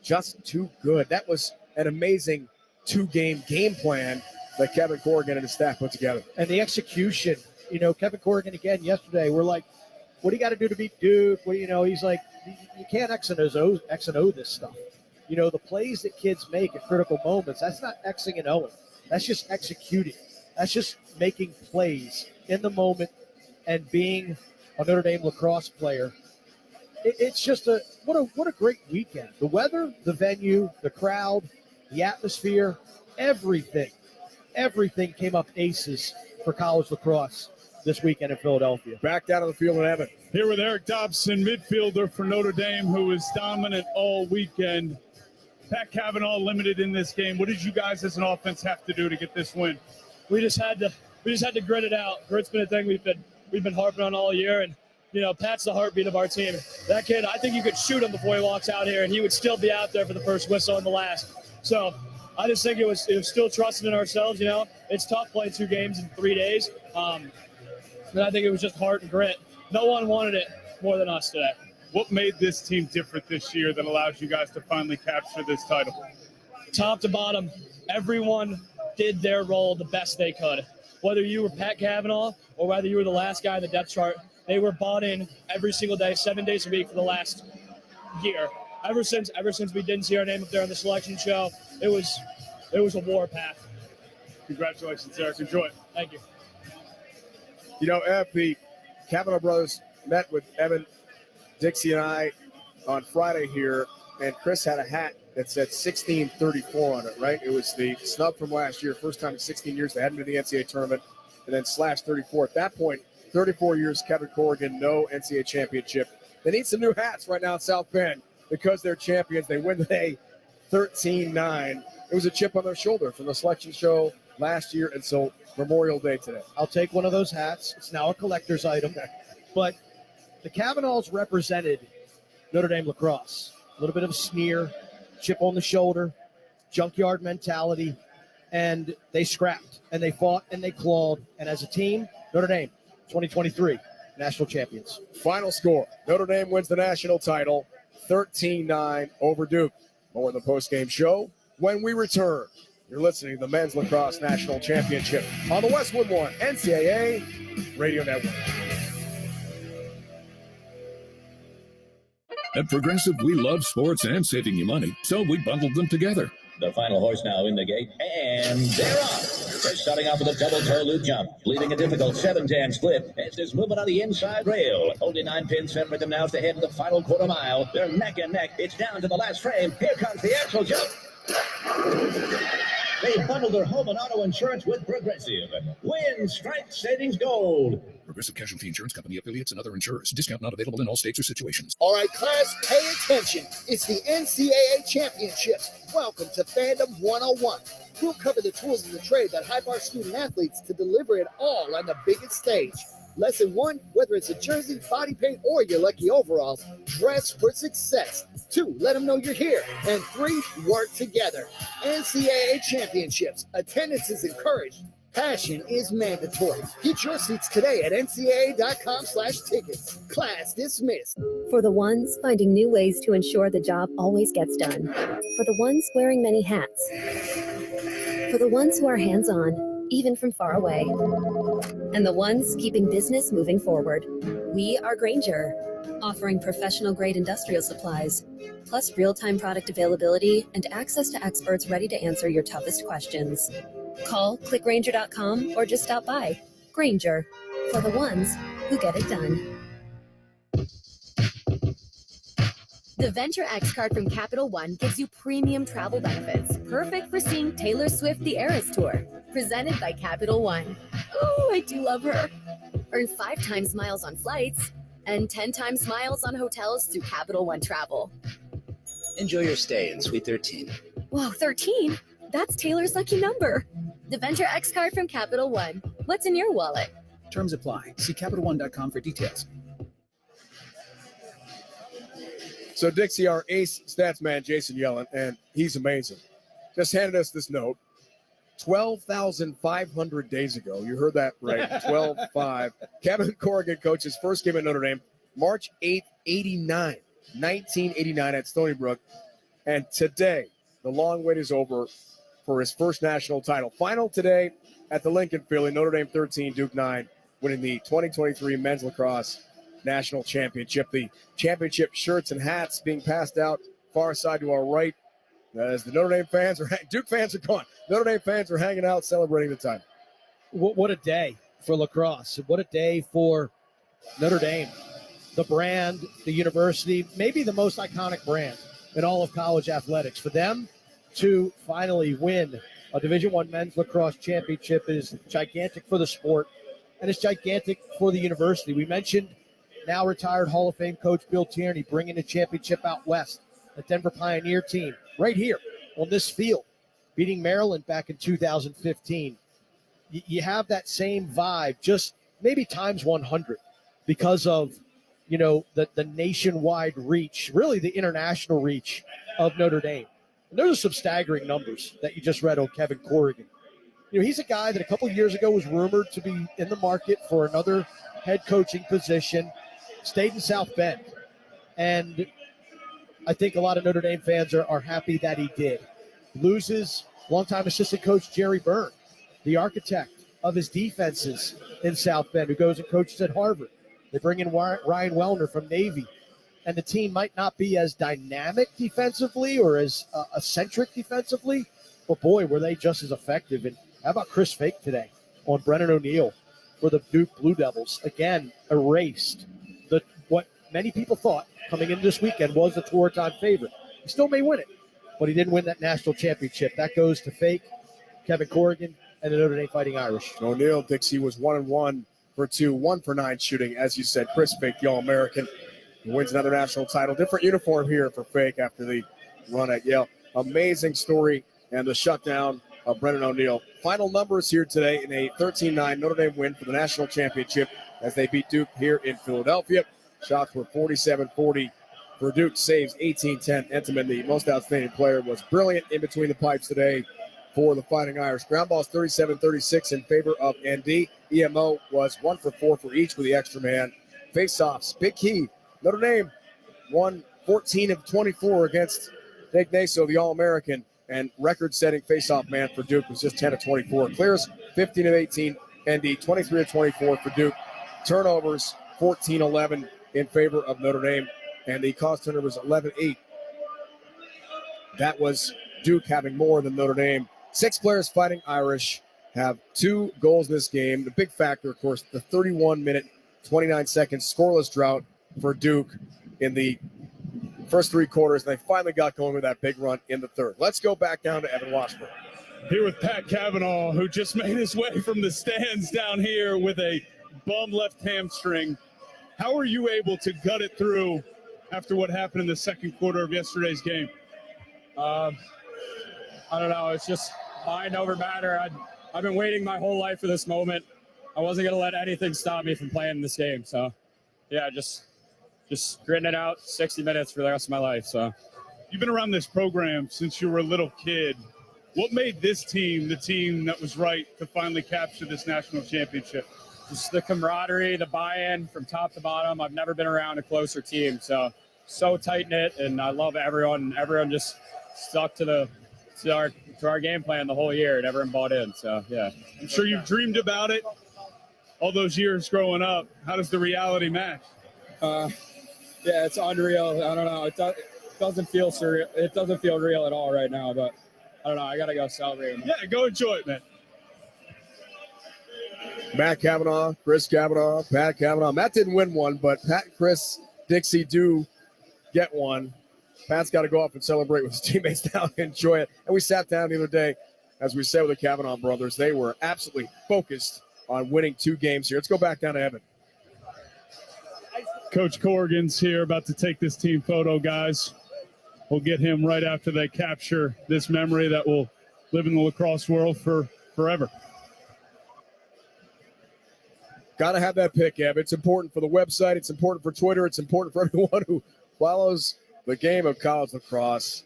Speaker 4: just too good. That was an amazing two-game game plan that Kevin Corrigan and his staff put together.
Speaker 5: And the execution, Kevin Corrigan again yesterday, we're like, what do you got to do to beat Duke? He's like, you can't X and O this stuff. The plays that kids make at critical moments, that's not Xing and O'ing. That's just executing. That's just making plays in the moment and being a Notre Dame lacrosse player. It's just what a great weekend. The weather, the venue, the crowd, the atmosphere, everything everything came up aces for college lacrosse this weekend in Philadelphia.
Speaker 4: Back down on the field in Evan.
Speaker 6: Here with Eric Dobson, midfielder for Notre Dame, who was dominant all weekend. Pat Cavanaugh limited in this game. What did you guys as an offense have to do to get this win?
Speaker 14: We just had to grit it out. Grit's been a thing we've been harping on all year, and Pat's the heartbeat of our team. That kid, I think you could shoot him before he walks out here, and he would still be out there for the first whistle and the last. So I just think it was still trusting in ourselves. It's tough playing 2 games in 3 days, and I think it was just heart and grit. No one wanted it more than us today.
Speaker 6: What made this team different this year that allows you guys to finally capture this title?
Speaker 14: Top to bottom, everyone did their role the best they could. Whether you were Pat Cavanaugh or whether you were the last guy in the depth chart, they were bought in every single day, 7 days a week for the last year. Ever since we didn't see our name up there on the selection show, it was a warpath.
Speaker 6: Congratulations, Eric. Enjoy it.
Speaker 14: Thank you.
Speaker 4: The Cavanaugh brothers met with Evan, Dixie, and I on Friday here, and Chris had a hat that said 1634 on it, right? It was the snub from last year, first time in 16 years they hadn't been to the NCAA tournament, and then /34. At that point, 34 years, Kevin Corrigan, no NCAA championship. They need some new hats right now in South Bend because they're champions. They win today 13-9. It was a chip on their shoulder from the selection show last year, and so Memorial Day today.
Speaker 5: I'll take one of those hats. It's now a collector's item. But the Cavanaughs represented Notre Dame lacrosse. A little bit of a sneer, chip on the shoulder, junkyard mentality, and they scrapped, and they fought, and they clawed. And as a team, Notre Dame, 2023 national champions.
Speaker 4: Final score, Notre Dame wins the national title, 13-9 over Duke. More in the postgame show when we return. You're listening to the Men's Lacrosse National Championship on the Westwood One NCAA Radio Network.
Speaker 15: At Progressive, we love sports and saving you money, so we bundled them together.
Speaker 16: The final horse now in the gate, and they're off. They're starting off with a double toe loop jump, leaving a difficult 7-10 split. As there's movement on the inside rail. Only 9 pins separate them now as they head to the final quarter mile. They're neck and neck. It's down to the last frame. Here comes the axle jump. They bundle their home and auto insurance with Progressive. Win, strike, savings, gold.
Speaker 15: Progressive Casualty Insurance Company, affiliates, and other insurers. Discount not available in all states or situations.
Speaker 17: All right, class, pay attention. It's the NCAA Championships. Welcome to Fandom 101. We'll cover the tools of the trade that hype our student athletes to deliver it all on the biggest stage. Lesson 1, whether it's a jersey, body paint, or your lucky overalls, dress for success. 2, let them know you're here. And 3, work together. NCAA Championships. Attendance is encouraged. Passion is mandatory. Get your seats today at ncaa.com/tickets. Class dismissed.
Speaker 18: For the ones finding new ways to ensure the job always gets done. For the ones wearing many hats. For the ones who are hands-on, even from far away. And the ones keeping business moving forward. We are Grainger, offering professional-grade industrial supplies, plus real-time product availability and access to experts ready to answer your toughest questions. Call, click Grainger.com, or just stop by. Grainger, for the ones who get it done.
Speaker 19: The Venture X card from Capital One gives you premium travel benefits, perfect for seeing Taylor Swift The Eras Tour, presented by Capital One. Oh, I do love her. Earn 5 times miles on flights and 10 times miles on hotels through Capital One Travel.
Speaker 20: Enjoy your stay in Suite 13.
Speaker 19: Whoa, 13? That's Taylor's lucky number. The Venture X card from Capital One. What's in your wallet?
Speaker 20: Terms apply. See CapitalOne.com for details.
Speaker 4: So Dixie, our ace stats man, Jason Yellen, and he's amazing, just handed us this note. 12,500 days ago, you heard that right, 12-5. Kevin Corrigan coached his first game at Notre Dame, March 8th, 1989 at Stony Brook. And today, the long wait is over for his first national title. Final today at the Lincoln Philly, Notre Dame 13, Duke 9, winning the 2023 Men's Lacrosse National Championship. The championship shirts and hats being passed out far side to our right as the Notre Dame fans are, Duke fans are gone. Notre Dame fans are hanging out celebrating the time.
Speaker 5: What a day for lacrosse. What a day for Notre Dame. The brand, the university, maybe the most iconic brand in all of college athletics. For them to finally win A Division I men's lacrosse championship is gigantic for the sport, and it's gigantic for the university. We mentioned now retired Hall of Fame coach Bill Tierney bringing the championship out west. The Denver Pioneer team right here on this field, beating Maryland back in 2015. You have that same vibe, just maybe times 100 because of, the nationwide reach, really the international reach of Notre Dame. And those are some staggering numbers that you just read on Kevin Corrigan. He's a guy that a couple of years ago was rumored to be in the market for another head coaching position, stayed in South Bend. And I think a lot of Notre Dame fans are happy that he did. Loses longtime assistant coach Jerry Byrne, the architect of his defenses in South Bend, who goes and coaches at Harvard. They bring in Ryan Wellner from Navy. And the team might not be as dynamic defensively or as eccentric defensively, but boy, were they just as effective. And how about Chris Fake today on Brennan O'Neill for the Duke Blue Devils? Again, erased what many people thought coming into this weekend was the tour-time favorite. He still may win it, but he didn't win that national championship. That goes to Fake, Kevin Corrigan, and the Notre Dame Fighting Irish.
Speaker 4: O'Neill, Dixie was 1-1 for 2, 1 for 9 shooting. As you said, Chris Fake, the All-American, wins another national title. Different uniform here for Fake after the run at Yale. Amazing story and the shutdown of Brennan O'Neill. Final numbers here today in a 13-9 Notre Dame win for the national championship as they beat Duke here in Philadelphia. Shots were 47-40 for Duke. Saves 18-10. Entenmann, the most outstanding player, was brilliant in between the pipes today for the Fighting Irish. Ground balls 37-36 in favor of ND. EMO was 1 for 4 for each with the extra man. Face-offs, big key. Notre Dame won 14 of 24 against Nick Naso, the All-American, and record-setting face-off man for Duke was just 10 of 24. Clears 15 of 18, ND 23 of 24 for Duke. Turnovers 14-11 in favor of Notre Dame, and the cost turnovers 11-8. That was Duke having more than Notre Dame. 6 players Fighting Irish have 2 goals in this game. The big factor, of course, the 31-minute, 29-second scoreless drought for Duke in the first 3 quarters. And they finally got going with that big run in the third. Let's go back down to Evan Washburn.
Speaker 6: Here with Pat Cavanaugh, who just made his way from the stands down here with a bum left hamstring. How were you able to gut it through after what happened in the second quarter of yesterday's game?
Speaker 13: I don't know. It's just mind over matter. I've been waiting my whole life for this moment. I wasn't going to let anything stop me from playing this game. So, yeah, just gritting it out 60 minutes for the rest of my life. So,
Speaker 6: you've been around this program since you were a little kid. What made this team the team that was right to finally capture this national championship?
Speaker 13: Just the camaraderie, the buy-in from top to bottom. I've never been around a closer team. So tight-knit, and I love everyone. Everyone just stuck to our game plan the whole year, and everyone bought in. So, yeah.
Speaker 6: I'm sure you've dreamed about it all those years growing up. How does the reality match?
Speaker 13: Yeah, it's unreal. I don't know. It doesn't feel surreal. It doesn't feel real at all right now, but I don't know. I got to go celebrate.
Speaker 6: Yeah, go enjoy it, man.
Speaker 4: Matt Cavanaugh, Chris Cavanaugh, Pat Cavanaugh. Matt didn't win one, but Pat and Chris Dixie do get one. Pat's got to go up and celebrate with his teammates now and enjoy it. And we sat down the other day, as we said with the Cavanaugh brothers. They were absolutely focused on winning 2 games here. Let's go back down to Evan.
Speaker 6: Coach Corrigan's here about to take this team photo, guys. We'll get him right after they capture this memory that will live in the lacrosse world for forever.
Speaker 4: Got to have that pick, Ev. It's important for the website. It's important for Twitter. It's important for everyone who follows the game of college lacrosse.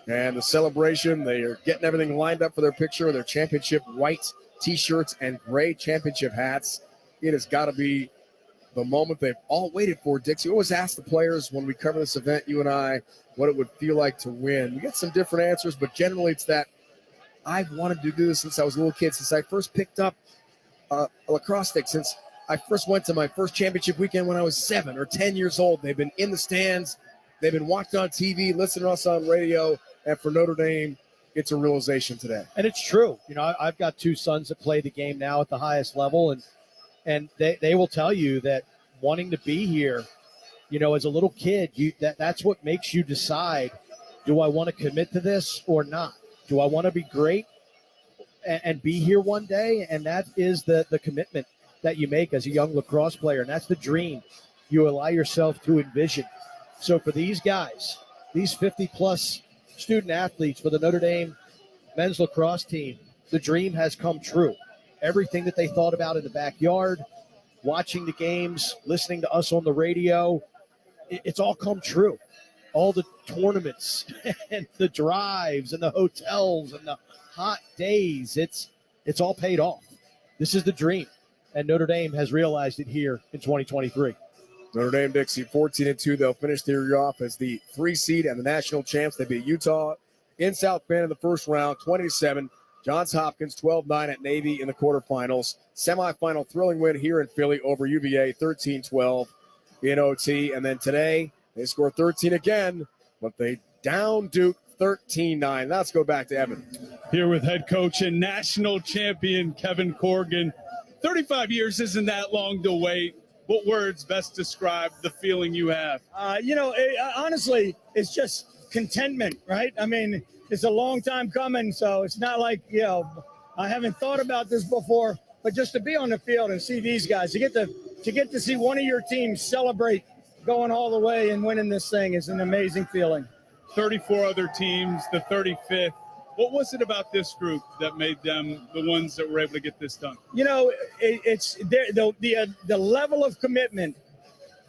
Speaker 4: And the celebration, they are getting everything lined up for their picture, their championship white T-shirts and gray championship hats. It has got to be the moment they've all waited for, Dixie. We always ask the players when we cover this event, you and I, what it would feel like to win. We get some different answers, but generally it's that I've wanted to do this since I was a little kid, since I first picked up a lacrosse stick, since I first went to my first championship weekend when I was 7 or 10 years old. They've been in the stands. They've been watched on TV, listening to us on radio. And for Notre Dame, it's a realization today.
Speaker 5: And it's true. I've got 2 sons that play the game now at the highest level, and they will tell you that wanting to be here, as a little kid, that's what makes you decide, do I want to commit to this or not? Do I want to be great, and be here one day. And that is the commitment that you make as a young lacrosse player. And that's the dream you allow yourself to envision. So for these guys, these 50-plus student athletes for the Notre Dame men's lacrosse team, the dream has come true. Everything that they thought about in the backyard, watching the games, listening to us on the radio, it's all come true. All the tournaments and the drives and the hotels and the hot days, it's all paid off. This is the dream, and Notre Dame has realized it here in 2023.
Speaker 4: Notre Dame, Dixie, 14-2. They'll finish the year off as the 3 seed and the national champs. They beat Utah in South Bend in the first round, 20-7. Johns Hopkins, 12-9 at Navy in the quarterfinals. Semifinal thrilling win here in Philly over UVA, 13-12 in OT. And then today, they score 13 again, but they down Duke 13-9. Let's go back to Evan.
Speaker 6: Here with head coach and national champion Kevin Corrigan. 35 years isn't that long to wait. What words best describe the feeling you have?
Speaker 14: Honestly, it's just contentment, right? I mean, it's a long time coming, so it's not like, I haven't thought about this before, but just to be on the field and see these guys, to get to see one of your teams celebrate going all the way and winning this thing is an amazing feeling.
Speaker 6: 34 other teams, the 35th. What was it about this group that made them the ones that were able to get this done?
Speaker 14: It's the level of commitment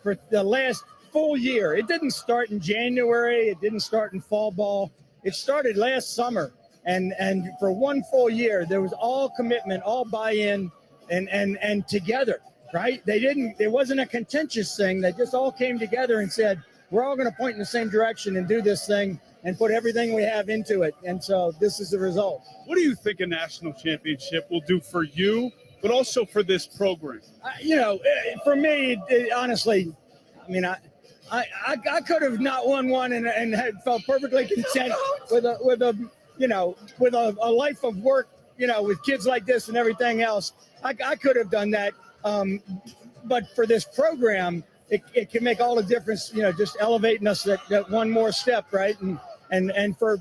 Speaker 14: for the last full year. It didn't start in January. It didn't start in fall ball. It started last summer. And for one full year, there was all commitment, all buy-in, and together, right? It wasn't a contentious thing. They just all came together and said, we're all going to point in the same direction and do this thing and put everything we have into it. And so this is the result.
Speaker 6: What do you think a national championship will do for you, but also for this program?
Speaker 14: For me, honestly, I mean, I could have not won one and had felt perfectly content with a life of work, with kids like this and everything else. I could have done that. But for this program, it can make all the difference, just elevating us that one more step, right? And for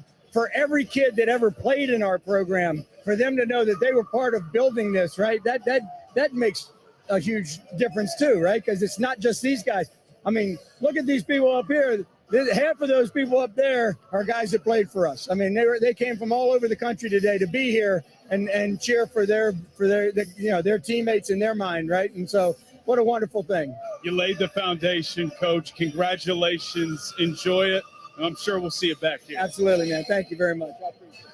Speaker 14: every kid that ever played in our program, for them to know that they were part of building this, right? That makes a huge difference too, right? Because it's not just these guys. I mean, look at these people up here. Half of those people up there are guys that played for us. I mean, they came from all over the country today to be here and cheer for their teammates in their mind, right? And so, what a wonderful thing.
Speaker 6: You laid the foundation, Coach. Congratulations. Enjoy it. And I'm sure we'll see you back here.
Speaker 14: Absolutely, man. Thank you very much. I appreciate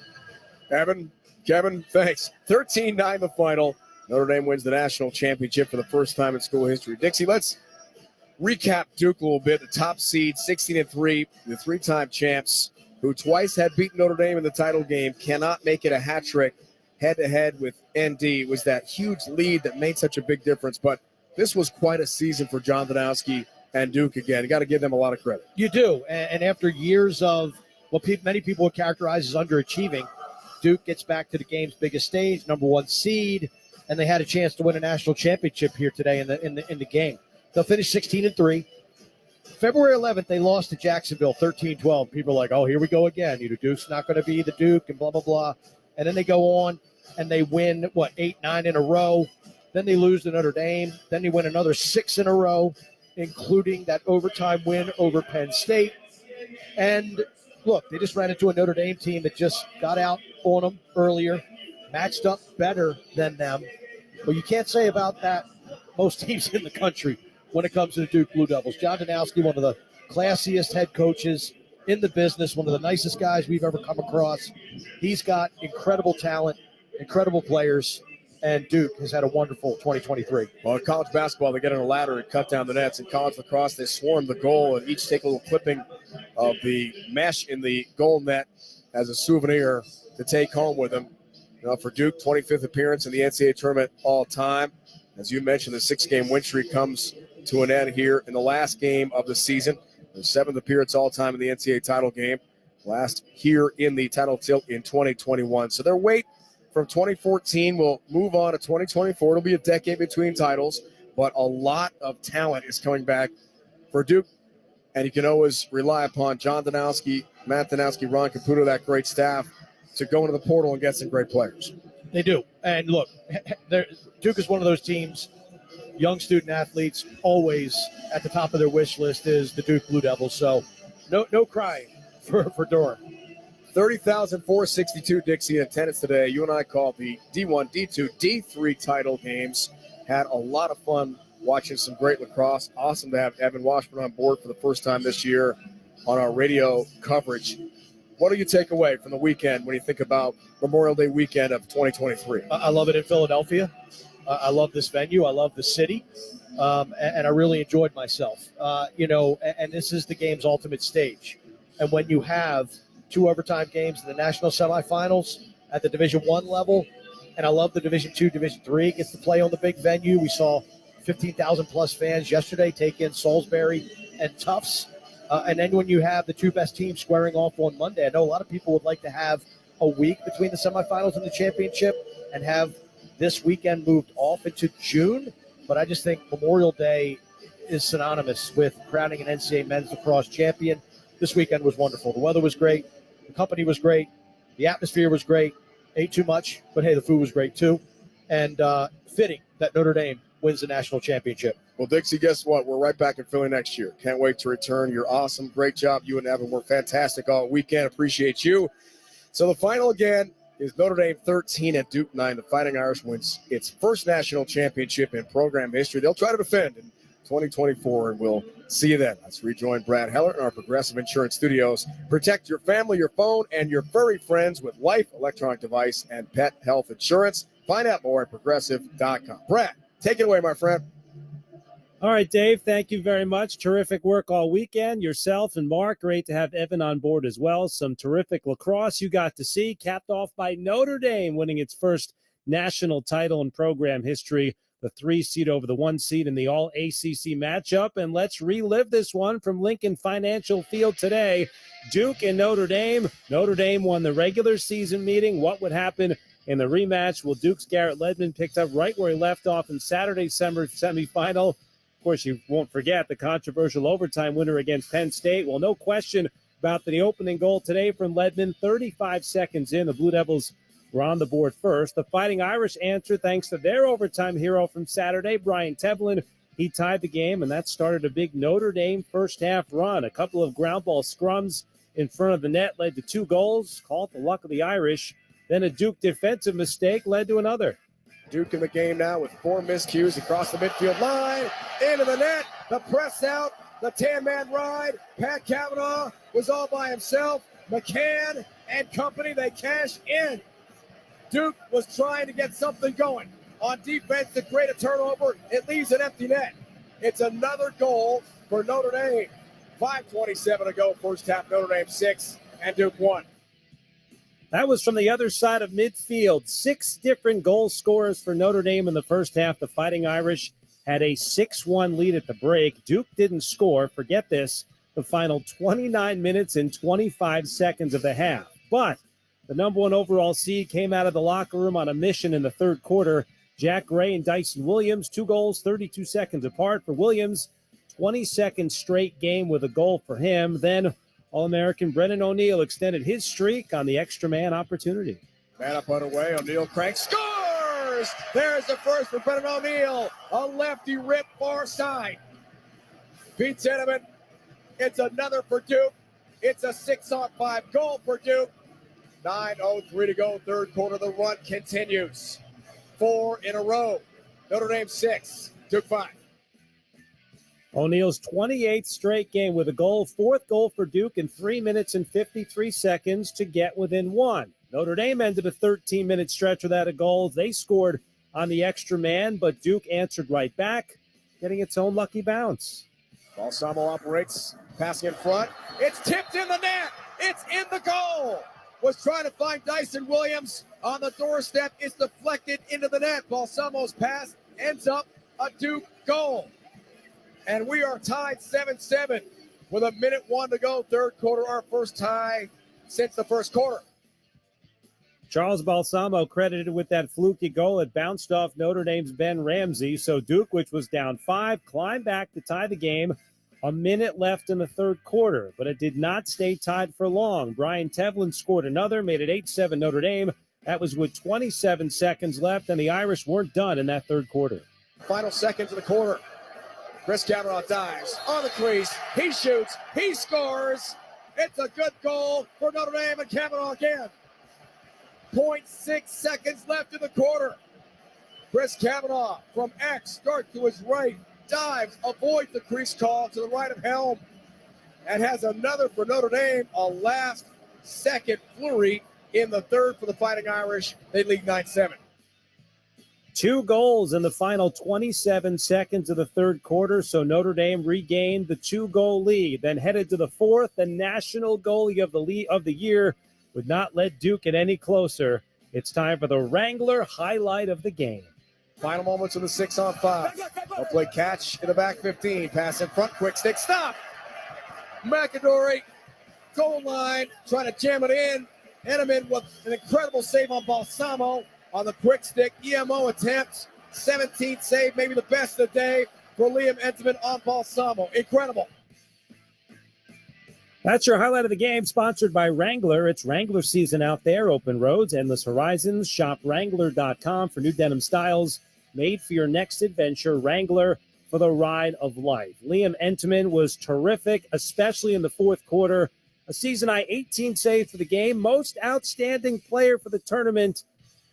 Speaker 14: it.
Speaker 4: Evan, Kevin, thanks. 13-9 the final. Notre Dame wins the national championship for the first time in school history. Dixie, let's recap Duke a little bit. The top seed, 16-3, the three-time champs, who twice had beaten Notre Dame in the title game, cannot make it a hat trick head-to-head with ND. It was that huge lead that made such a big difference. But this was quite a season for John Danowski and Duke again. You got to give them a lot of credit.
Speaker 5: You do. And after years of what many people would characterize as underachieving, Duke gets back to the game's biggest stage, number one seed, and they had a chance to win a national championship here today in the game. They'll finish 16-3. February 11th, they lost to Jacksonville 13-12. People are like, oh, here we go again. Duke's not going to be the Duke and blah, blah, blah. And then they go on and they win, 8, 9 in a row. Then they lose to Notre Dame. Then they win another 6 in a row, including that overtime win over Penn State. And look, they just ran into a Notre Dame team that just got out on them earlier, matched up better than them. But you can't say about that most teams in the country when it comes to the Duke Blue Devils. John Danowski, one of the classiest head coaches in the business, one of the nicest guys we've ever come across. He's got incredible talent, incredible players, and Duke has had a wonderful 2023.
Speaker 4: Well, in college basketball, they get on a ladder and cut down the nets. In college lacrosse, they swarm the goal and each take a little clipping of the mesh in the goal net as a souvenir to take home with them. For Duke, 25th appearance in the NCAA tournament all time. As you mentioned, the 6-game win streak comes to an end here in the last game of the season. The 7th appearance all time in the NCAA title game. Last here in the title tilt in 2021. So their wait from 2014 will move on to 2024. It'll be a decade between titles, but a lot of talent is coming back for Duke. And you can always rely upon John Danowski, Matt Danowski, Ron Caputo, that great staff, to go into the portal and get some great players.
Speaker 5: They do. And look, Duke is one of those teams, young student athletes, always at the top of their wish list is the Duke Blue Devils. So no crying for Durham.
Speaker 4: 30,462 Dixie in attendance today. You and I called the D1, D2, D3 title games. Had a lot of fun watching some great lacrosse. Awesome to have Evan Washburn on board for the first time this year on our radio coverage. What do you take away from the weekend when you think about Memorial Day weekend of 2023?
Speaker 5: I love it in Philadelphia. I love this venue. I love the city. And I really enjoyed myself. And this is the game's ultimate stage. And when you have 2 overtime games in the national semifinals at the Division I level, and I love the Division II, Division III gets to play on the big venue. We saw 15,000 plus fans yesterday take in Salisbury and Tufts. And then when you have the 2 best teams squaring off on Monday, I know a lot of people would like to have a week between the semifinals and the championship and have this weekend moved off into June. But I just think Memorial Day is synonymous with crowning an NCAA men's lacrosse champion. This weekend was wonderful. The weather was great. The company was great. The atmosphere was great. Ate too much, but hey, the food was great too. And fitting that Notre Dame wins the national championship.
Speaker 4: Well, Dixie, guess what? We're right back in Philly next year. Can't wait to return. You're awesome. Great job. You and Evan were fantastic all weekend. Appreciate you. So the final again is Notre Dame 13 and Duke 9. The Fighting Irish wins its first national championship in program history. They'll try to defend in 2024, and we'll see you then. Let's rejoin Brad Heller in our Progressive Insurance Studios. Protect your family, your phone, and your furry friends with Life electronic device and pet health insurance. Find out more at progressive.com. Brad, take it away, my friend.
Speaker 21: All right, Dave, thank you very much. Terrific work all weekend. Yourself and Mark, great to have Evan on board as well. Some terrific lacrosse you got to see, capped off by Notre Dame winning its first national title in program history, the 3 seed over the 1 seed in the all-ACC matchup. And let's relive this one from Lincoln Financial Field today. Duke and Notre Dame. Notre Dame won the regular season meeting. What would happen in the rematch? Well, Duke's Garrett Ledman picked up right where he left off in Saturday's semifinal. Of course, you won't forget the controversial overtime winner against Penn State. Well, no question about the opening goal today from Ledman. 35 seconds in, the Blue Devils were on the board first. The Fighting Irish answered thanks to their overtime hero from Saturday, Brian Tevlin. He tied the game, and that started a big Notre Dame first-half run. A couple of ground ball scrums in front of the net led to 2 goals, called the luck of the Irish. Then a Duke defensive mistake led to another.
Speaker 4: Duke in the game now with 4 miscues across the midfield line, into the net, the press out, the 10-man ride. Pat Cavanaugh was all by himself. McCann and company, they cash in. Duke was trying to get something going. On defense to create a turnover, it leaves an empty net. It's another goal for Notre Dame. 5:27 to go, first half, Notre Dame 6 and Duke 1.
Speaker 21: That was from the other side of midfield. 6 different goal scorers for Notre Dame in the first half. The Fighting Irish had a 6-1 lead at the break. Duke didn't score. Forget this. The final 29 minutes and 25 seconds of the half. But the number 1 overall seed came out of the locker room on a mission in the third quarter. Jack Gray and Dyson Williams, 2 goals, 32 seconds apart for Williams. 22nd straight game with a goal for him. Then All-American Brennan O'Neill extended his streak on the extra man opportunity.
Speaker 4: Man up underway, O'Neill cranks, scores! There's the first for Brennan O'Neill. A lefty rip far side. Pete Teneman, it's another for Duke. It's a 6-on-5 goal for Duke. 9:03 to go, third quarter. The run continues. 4 in a row. Notre Dame 6, Duke 5.
Speaker 21: O'Neill's 28th straight game with a goal, 4th goal for Duke in 3 minutes and 53 seconds to get within 1. Notre Dame ended a 13-minute stretch without a goal. They scored on the extra man, but Duke answered right back, getting its own lucky bounce.
Speaker 4: Balsamo operates, passing in front. It's tipped in the net. It's in the goal. Was trying to find Dyson Williams on the doorstep. It's deflected into the net. Balsamo's pass ends up a Duke goal. And we are tied 7-7 with 1:01 to go, third quarter, our first tie since the first quarter.
Speaker 21: Charles Balsamo credited with that fluky goal. It bounced off Notre Dame's Ben Ramsey. So Duke, which was down 5, climbed back to tie the game. A minute left in the third quarter, but it did not stay tied for long. Brian Tevlin scored another, made it 8-7 Notre Dame. That was with 27 seconds left, and the Irish weren't done in that third quarter.
Speaker 4: Final seconds of the quarter. Chris Kavanaugh dives on the crease. He shoots. He scores. It's a good goal for Notre Dame, and Kavanaugh again. 0.6 seconds left in the quarter. Chris Kavanaugh from X, start to his right, dives, avoids the crease call to the right of Helm, and has another for Notre Dame, a last-second flurry in the third for the Fighting Irish. They lead 9-7.
Speaker 21: 2 goals in the final 27 seconds of the third quarter, so Notre Dame regained the 2-goal lead, then headed to the fourth. The national goalie of the year would not let Duke get any closer. It's time for the Wrangler highlight of the game.
Speaker 4: Final moments of the 6-on-5. They'll play catch in the back 15. Pass in front, quick stick, stop! McAdory, goal line, trying to jam it in. Enneman with an incredible save on Balsamo on the quick stick. EMO attempt, 17th save, maybe the best of the day for Liam Entenmann on Balsamo. Incredible.
Speaker 21: That's your highlight of the game, sponsored by Wrangler. It's Wrangler season out there. Open roads, endless horizons. Shop Wrangler.com for new denim styles made for your next adventure. Wrangler for the ride of life. Liam Entenmann was terrific, especially in the fourth quarter. A season-high 18 saves for the game. Most outstanding player for the tournament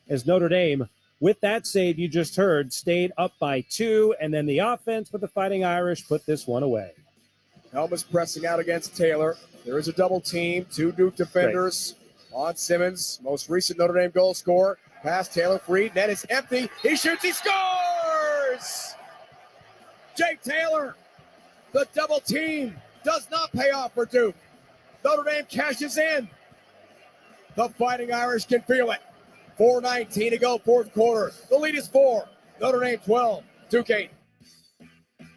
Speaker 21: as Notre Dame, with that save you just heard, stayed up by 2, and then the offense for the Fighting Irish put this one away.
Speaker 4: Helm is pressing out against Taylor. There is a double team. 2 Duke defenders on Simmons, most recent Notre Dame goal scorer. Pass Taylor free. Net is empty. He shoots. He scores! Jake Taylor. The double team does not pay off for Duke. Notre Dame cashes in. The Fighting Irish can feel it. 4:19 to go, fourth quarter. The lead is 4. Notre Dame 12. Duke 8.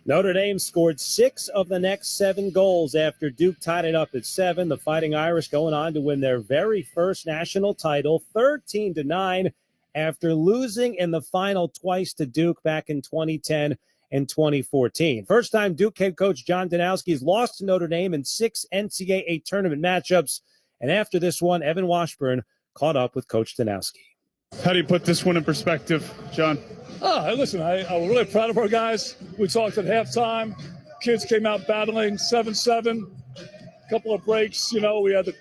Speaker 21: Notre Dame scored 6 of the next 7 goals after Duke tied it up at 7. The Fighting Irish going on to win their very first national title, 13-9, after losing in the final twice to Duke back in 2010 and 2014. First time Duke head coach John Danowski has lost to Notre Dame in 6 NCAA tournament matchups. And after this one, Evan Washburn caught up with Coach Danowski.
Speaker 6: How do you put this one in perspective, John?
Speaker 14: Listen, I was really proud of our guys. We talked at halftime. Kids came out battling 7-7. A couple of breaks, we had the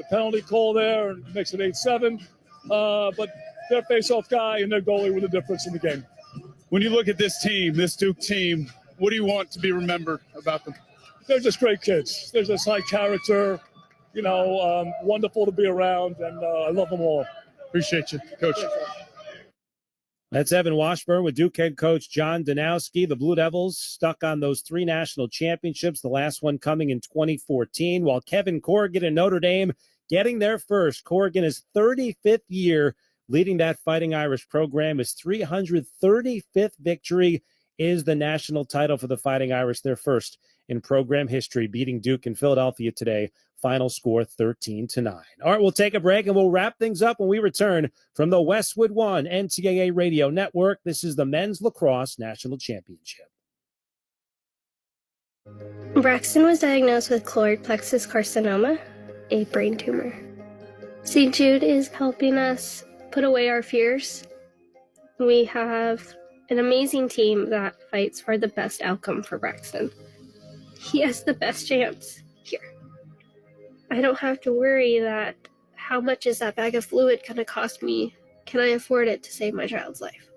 Speaker 14: penalty call there and makes it 8-7. But their face-off guy and their goalie were the difference in the game.
Speaker 6: When you look at this team, this Duke team, what do you want to be remembered about them?
Speaker 14: They're just great kids. They're just high character, wonderful to be around, and I love them all.
Speaker 6: Appreciate you, Coach.
Speaker 21: That's Evan Washburn with Duke head coach John Danowski. The Blue Devils stuck on those 3 national championships, the last one coming in 2014, while Kevin Corrigan and Notre Dame getting their first. Corrigan is 35th year leading that Fighting Irish program. His 335th victory is the national title for the Fighting Irish, their first in program history, beating Duke in Philadelphia today. Final score 13-9. All right, we'll take a break and we'll wrap things up when we return from the Westwood One NCAA Radio Network. This is the Men's Lacrosse National Championship.
Speaker 1: Braxton was diagnosed with choroid plexus carcinoma, a brain tumor. St. Jude is helping us put away our fears. We have an amazing team that fights for the best outcome for Braxton. He has the best chance here. I don't have to worry that how much is that bag of fluid going to cost me? Can I afford it to save my child's life?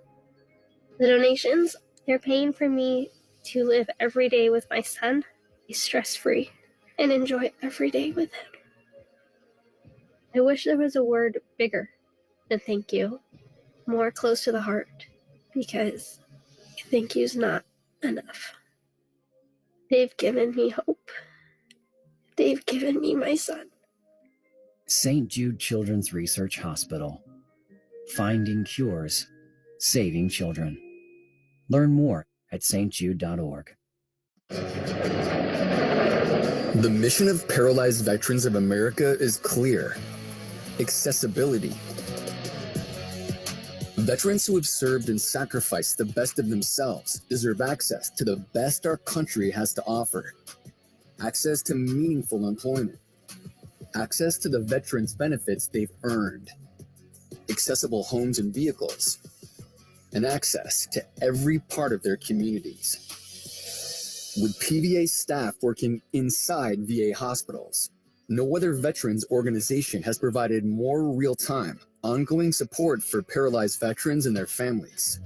Speaker 1: The donations, they're paying for me to live every day with my son, be stress-free, and enjoy every day with him. I wish there was a word bigger than thank you, more close to the heart, because thank you's not enough. They've given me hope. They've given me my son.
Speaker 22: St. Jude Children's Research Hospital. Finding cures, saving children. Learn more at stjude.org.
Speaker 23: The mission of Paralyzed Veterans of America is clear: accessibility. Veterans who have served and sacrificed the best of themselves deserve access to the best our country has to offer. Access to meaningful employment. Access to the veterans' benefits they've earned. accessible homes and vehicles, and access to every part of their communities. With PVA staff working inside VA hospitals, no other veterans organization has provided more real-time, ongoing support for paralyzed veterans and their families.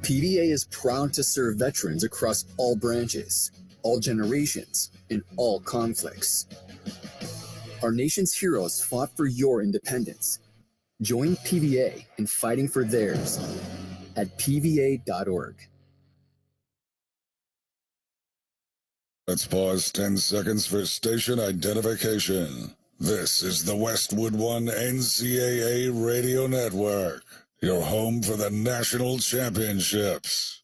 Speaker 23: PVA is proud to serve veterans across all branches, all generations, and all conflicts. Our nation's heroes fought for your independence. Join PVA in fighting for theirs at pva.org.
Speaker 2: Let's pause 10 seconds for station identification. This is the Westwood One NCAA Radio Network, your home for the national championships.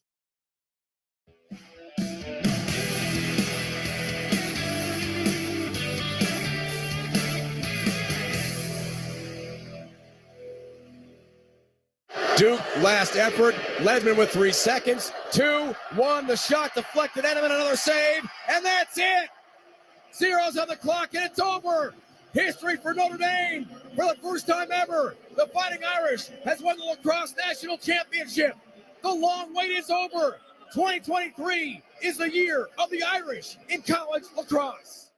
Speaker 4: Duke, last effort. Ledman with 3 seconds. 2, 1. The shot deflected. Edelman, another save. And that's it. Zeros on the clock, and it's over. History for Notre Dame. For the first time ever, the Fighting Irish has won the lacrosse national championship. The long wait is over. 2023 is the year of the Irish in college lacrosse.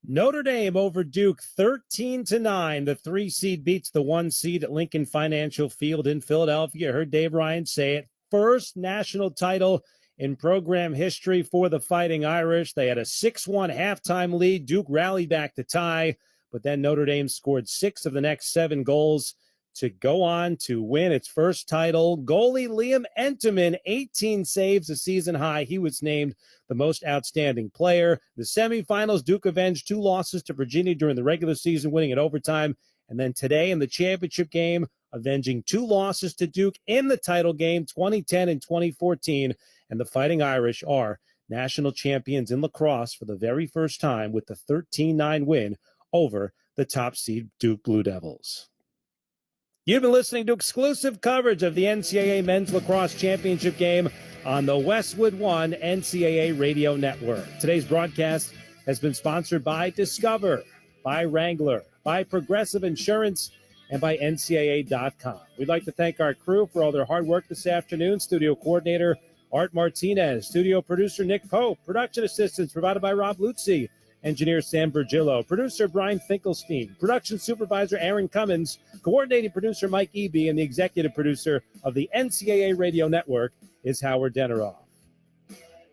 Speaker 21: Notre Dame over Duke 13-9. The 3 seed beats the 1 seed at Lincoln Financial Field in Philadelphia. I heard Dave Ryan say it. First national title in program history for the Fighting Irish. They had a 6-1 halftime lead. Duke rallied back to tie, but then Notre Dame scored 6 of the next 7 goals to go on to win its first title. Goalie Liam Enterman, 18 saves, a season high. He was named the most outstanding player. The semifinals, Duke avenged 2 losses to Virginia during the regular season, winning in overtime. And then today in the championship game, avenging 2 losses to Duke in the title game, 2010 and 2014. And the Fighting Irish are national champions in lacrosse for the very first time with the 13-9 win over the top seed Duke Blue Devils. You've been listening to exclusive coverage of the NCAA Men's Lacrosse Championship game on the Westwood One NCAA Radio Network. Today's broadcast has been sponsored by Discover, by Wrangler, by Progressive Insurance, and by NCAA.com. We'd like to thank our crew for all their hard work this afternoon. Studio coordinator Art Martinez, studio producer Nick Pope, production assistance provided by Rob Luzzi, engineer Sam Virgillo, producer Brian Finkelstein, production supervisor Aaron Cummins, coordinating producer Mike Eby, and the executive producer of the NCAA Radio Network is Howard Deneroff.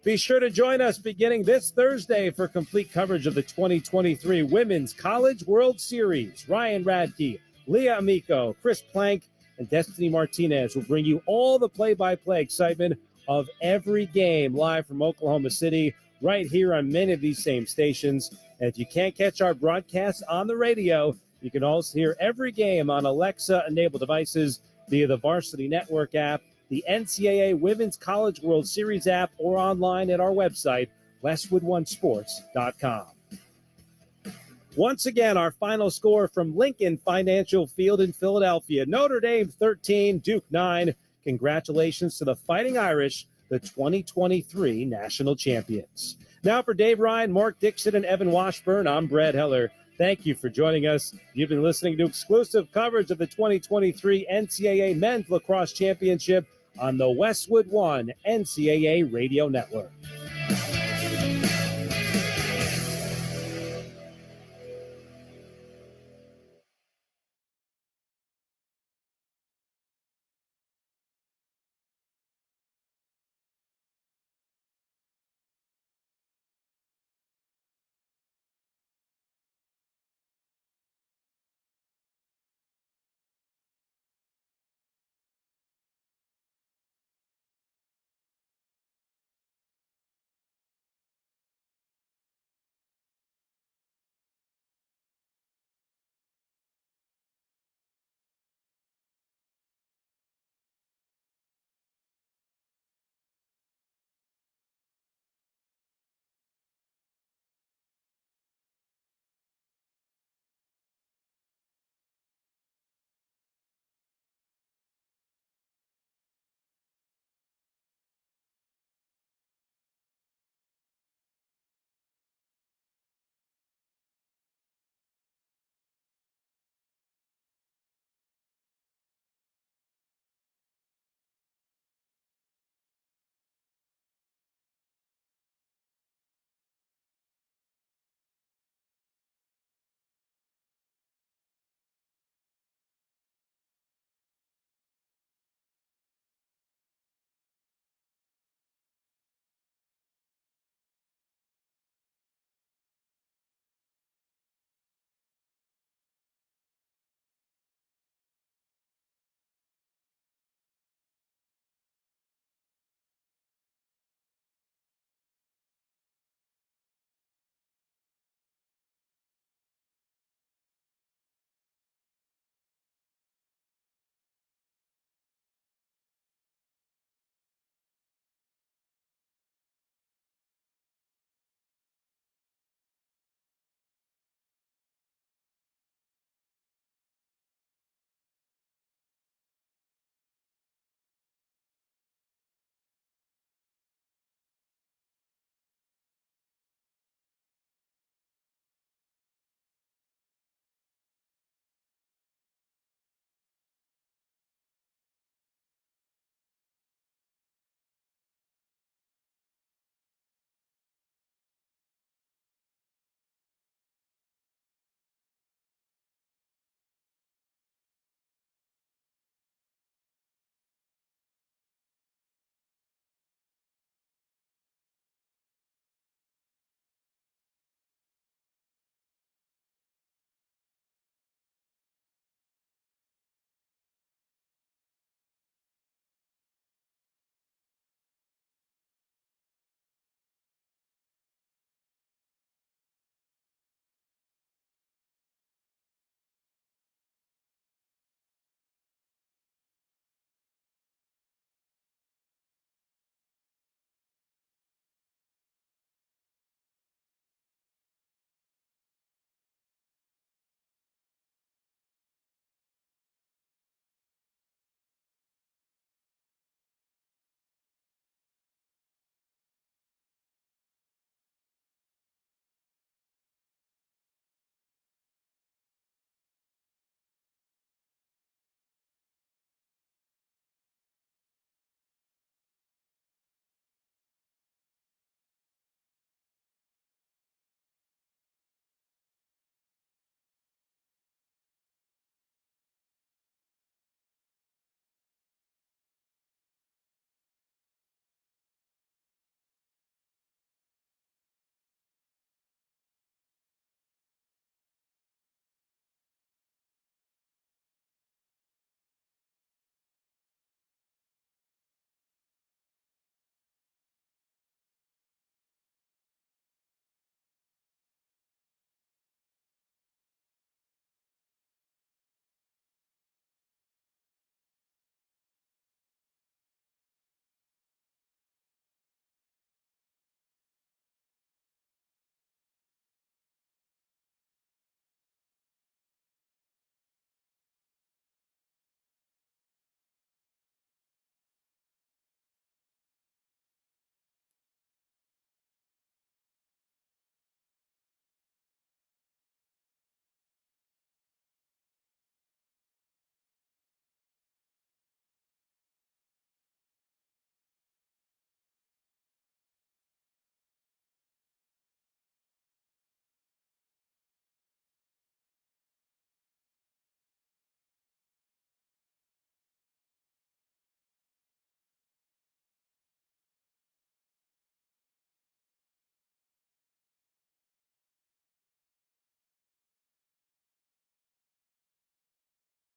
Speaker 21: Be sure to join us beginning this Thursday for complete coverage of the 2023 Women's College World Series. Ryan Radke, Leah Amico, Chris Plank, and Destiny Martinez will bring you all the play-by-play excitement of every game live from Oklahoma City, right here on many of these same stations. And if you can't catch our broadcasts on the radio, you can also hear every game on Alexa-enabled devices via the Varsity Network app, the NCAA Women's College World Series app, or online at our website, westwoodonesports.com. Once again, our final score from Lincoln Financial Field in Philadelphia. Notre Dame 13, Duke 9. Congratulations to the Fighting Irish, the 2023 national champions. Now for Dave Ryan, Mark Dixon, and Evan Washburn, I'm Brad Heller. Thank you for joining us. You've been listening to exclusive coverage of the 2023 NCAA Men's Lacrosse Championship on the Westwood One NCAA Radio Network.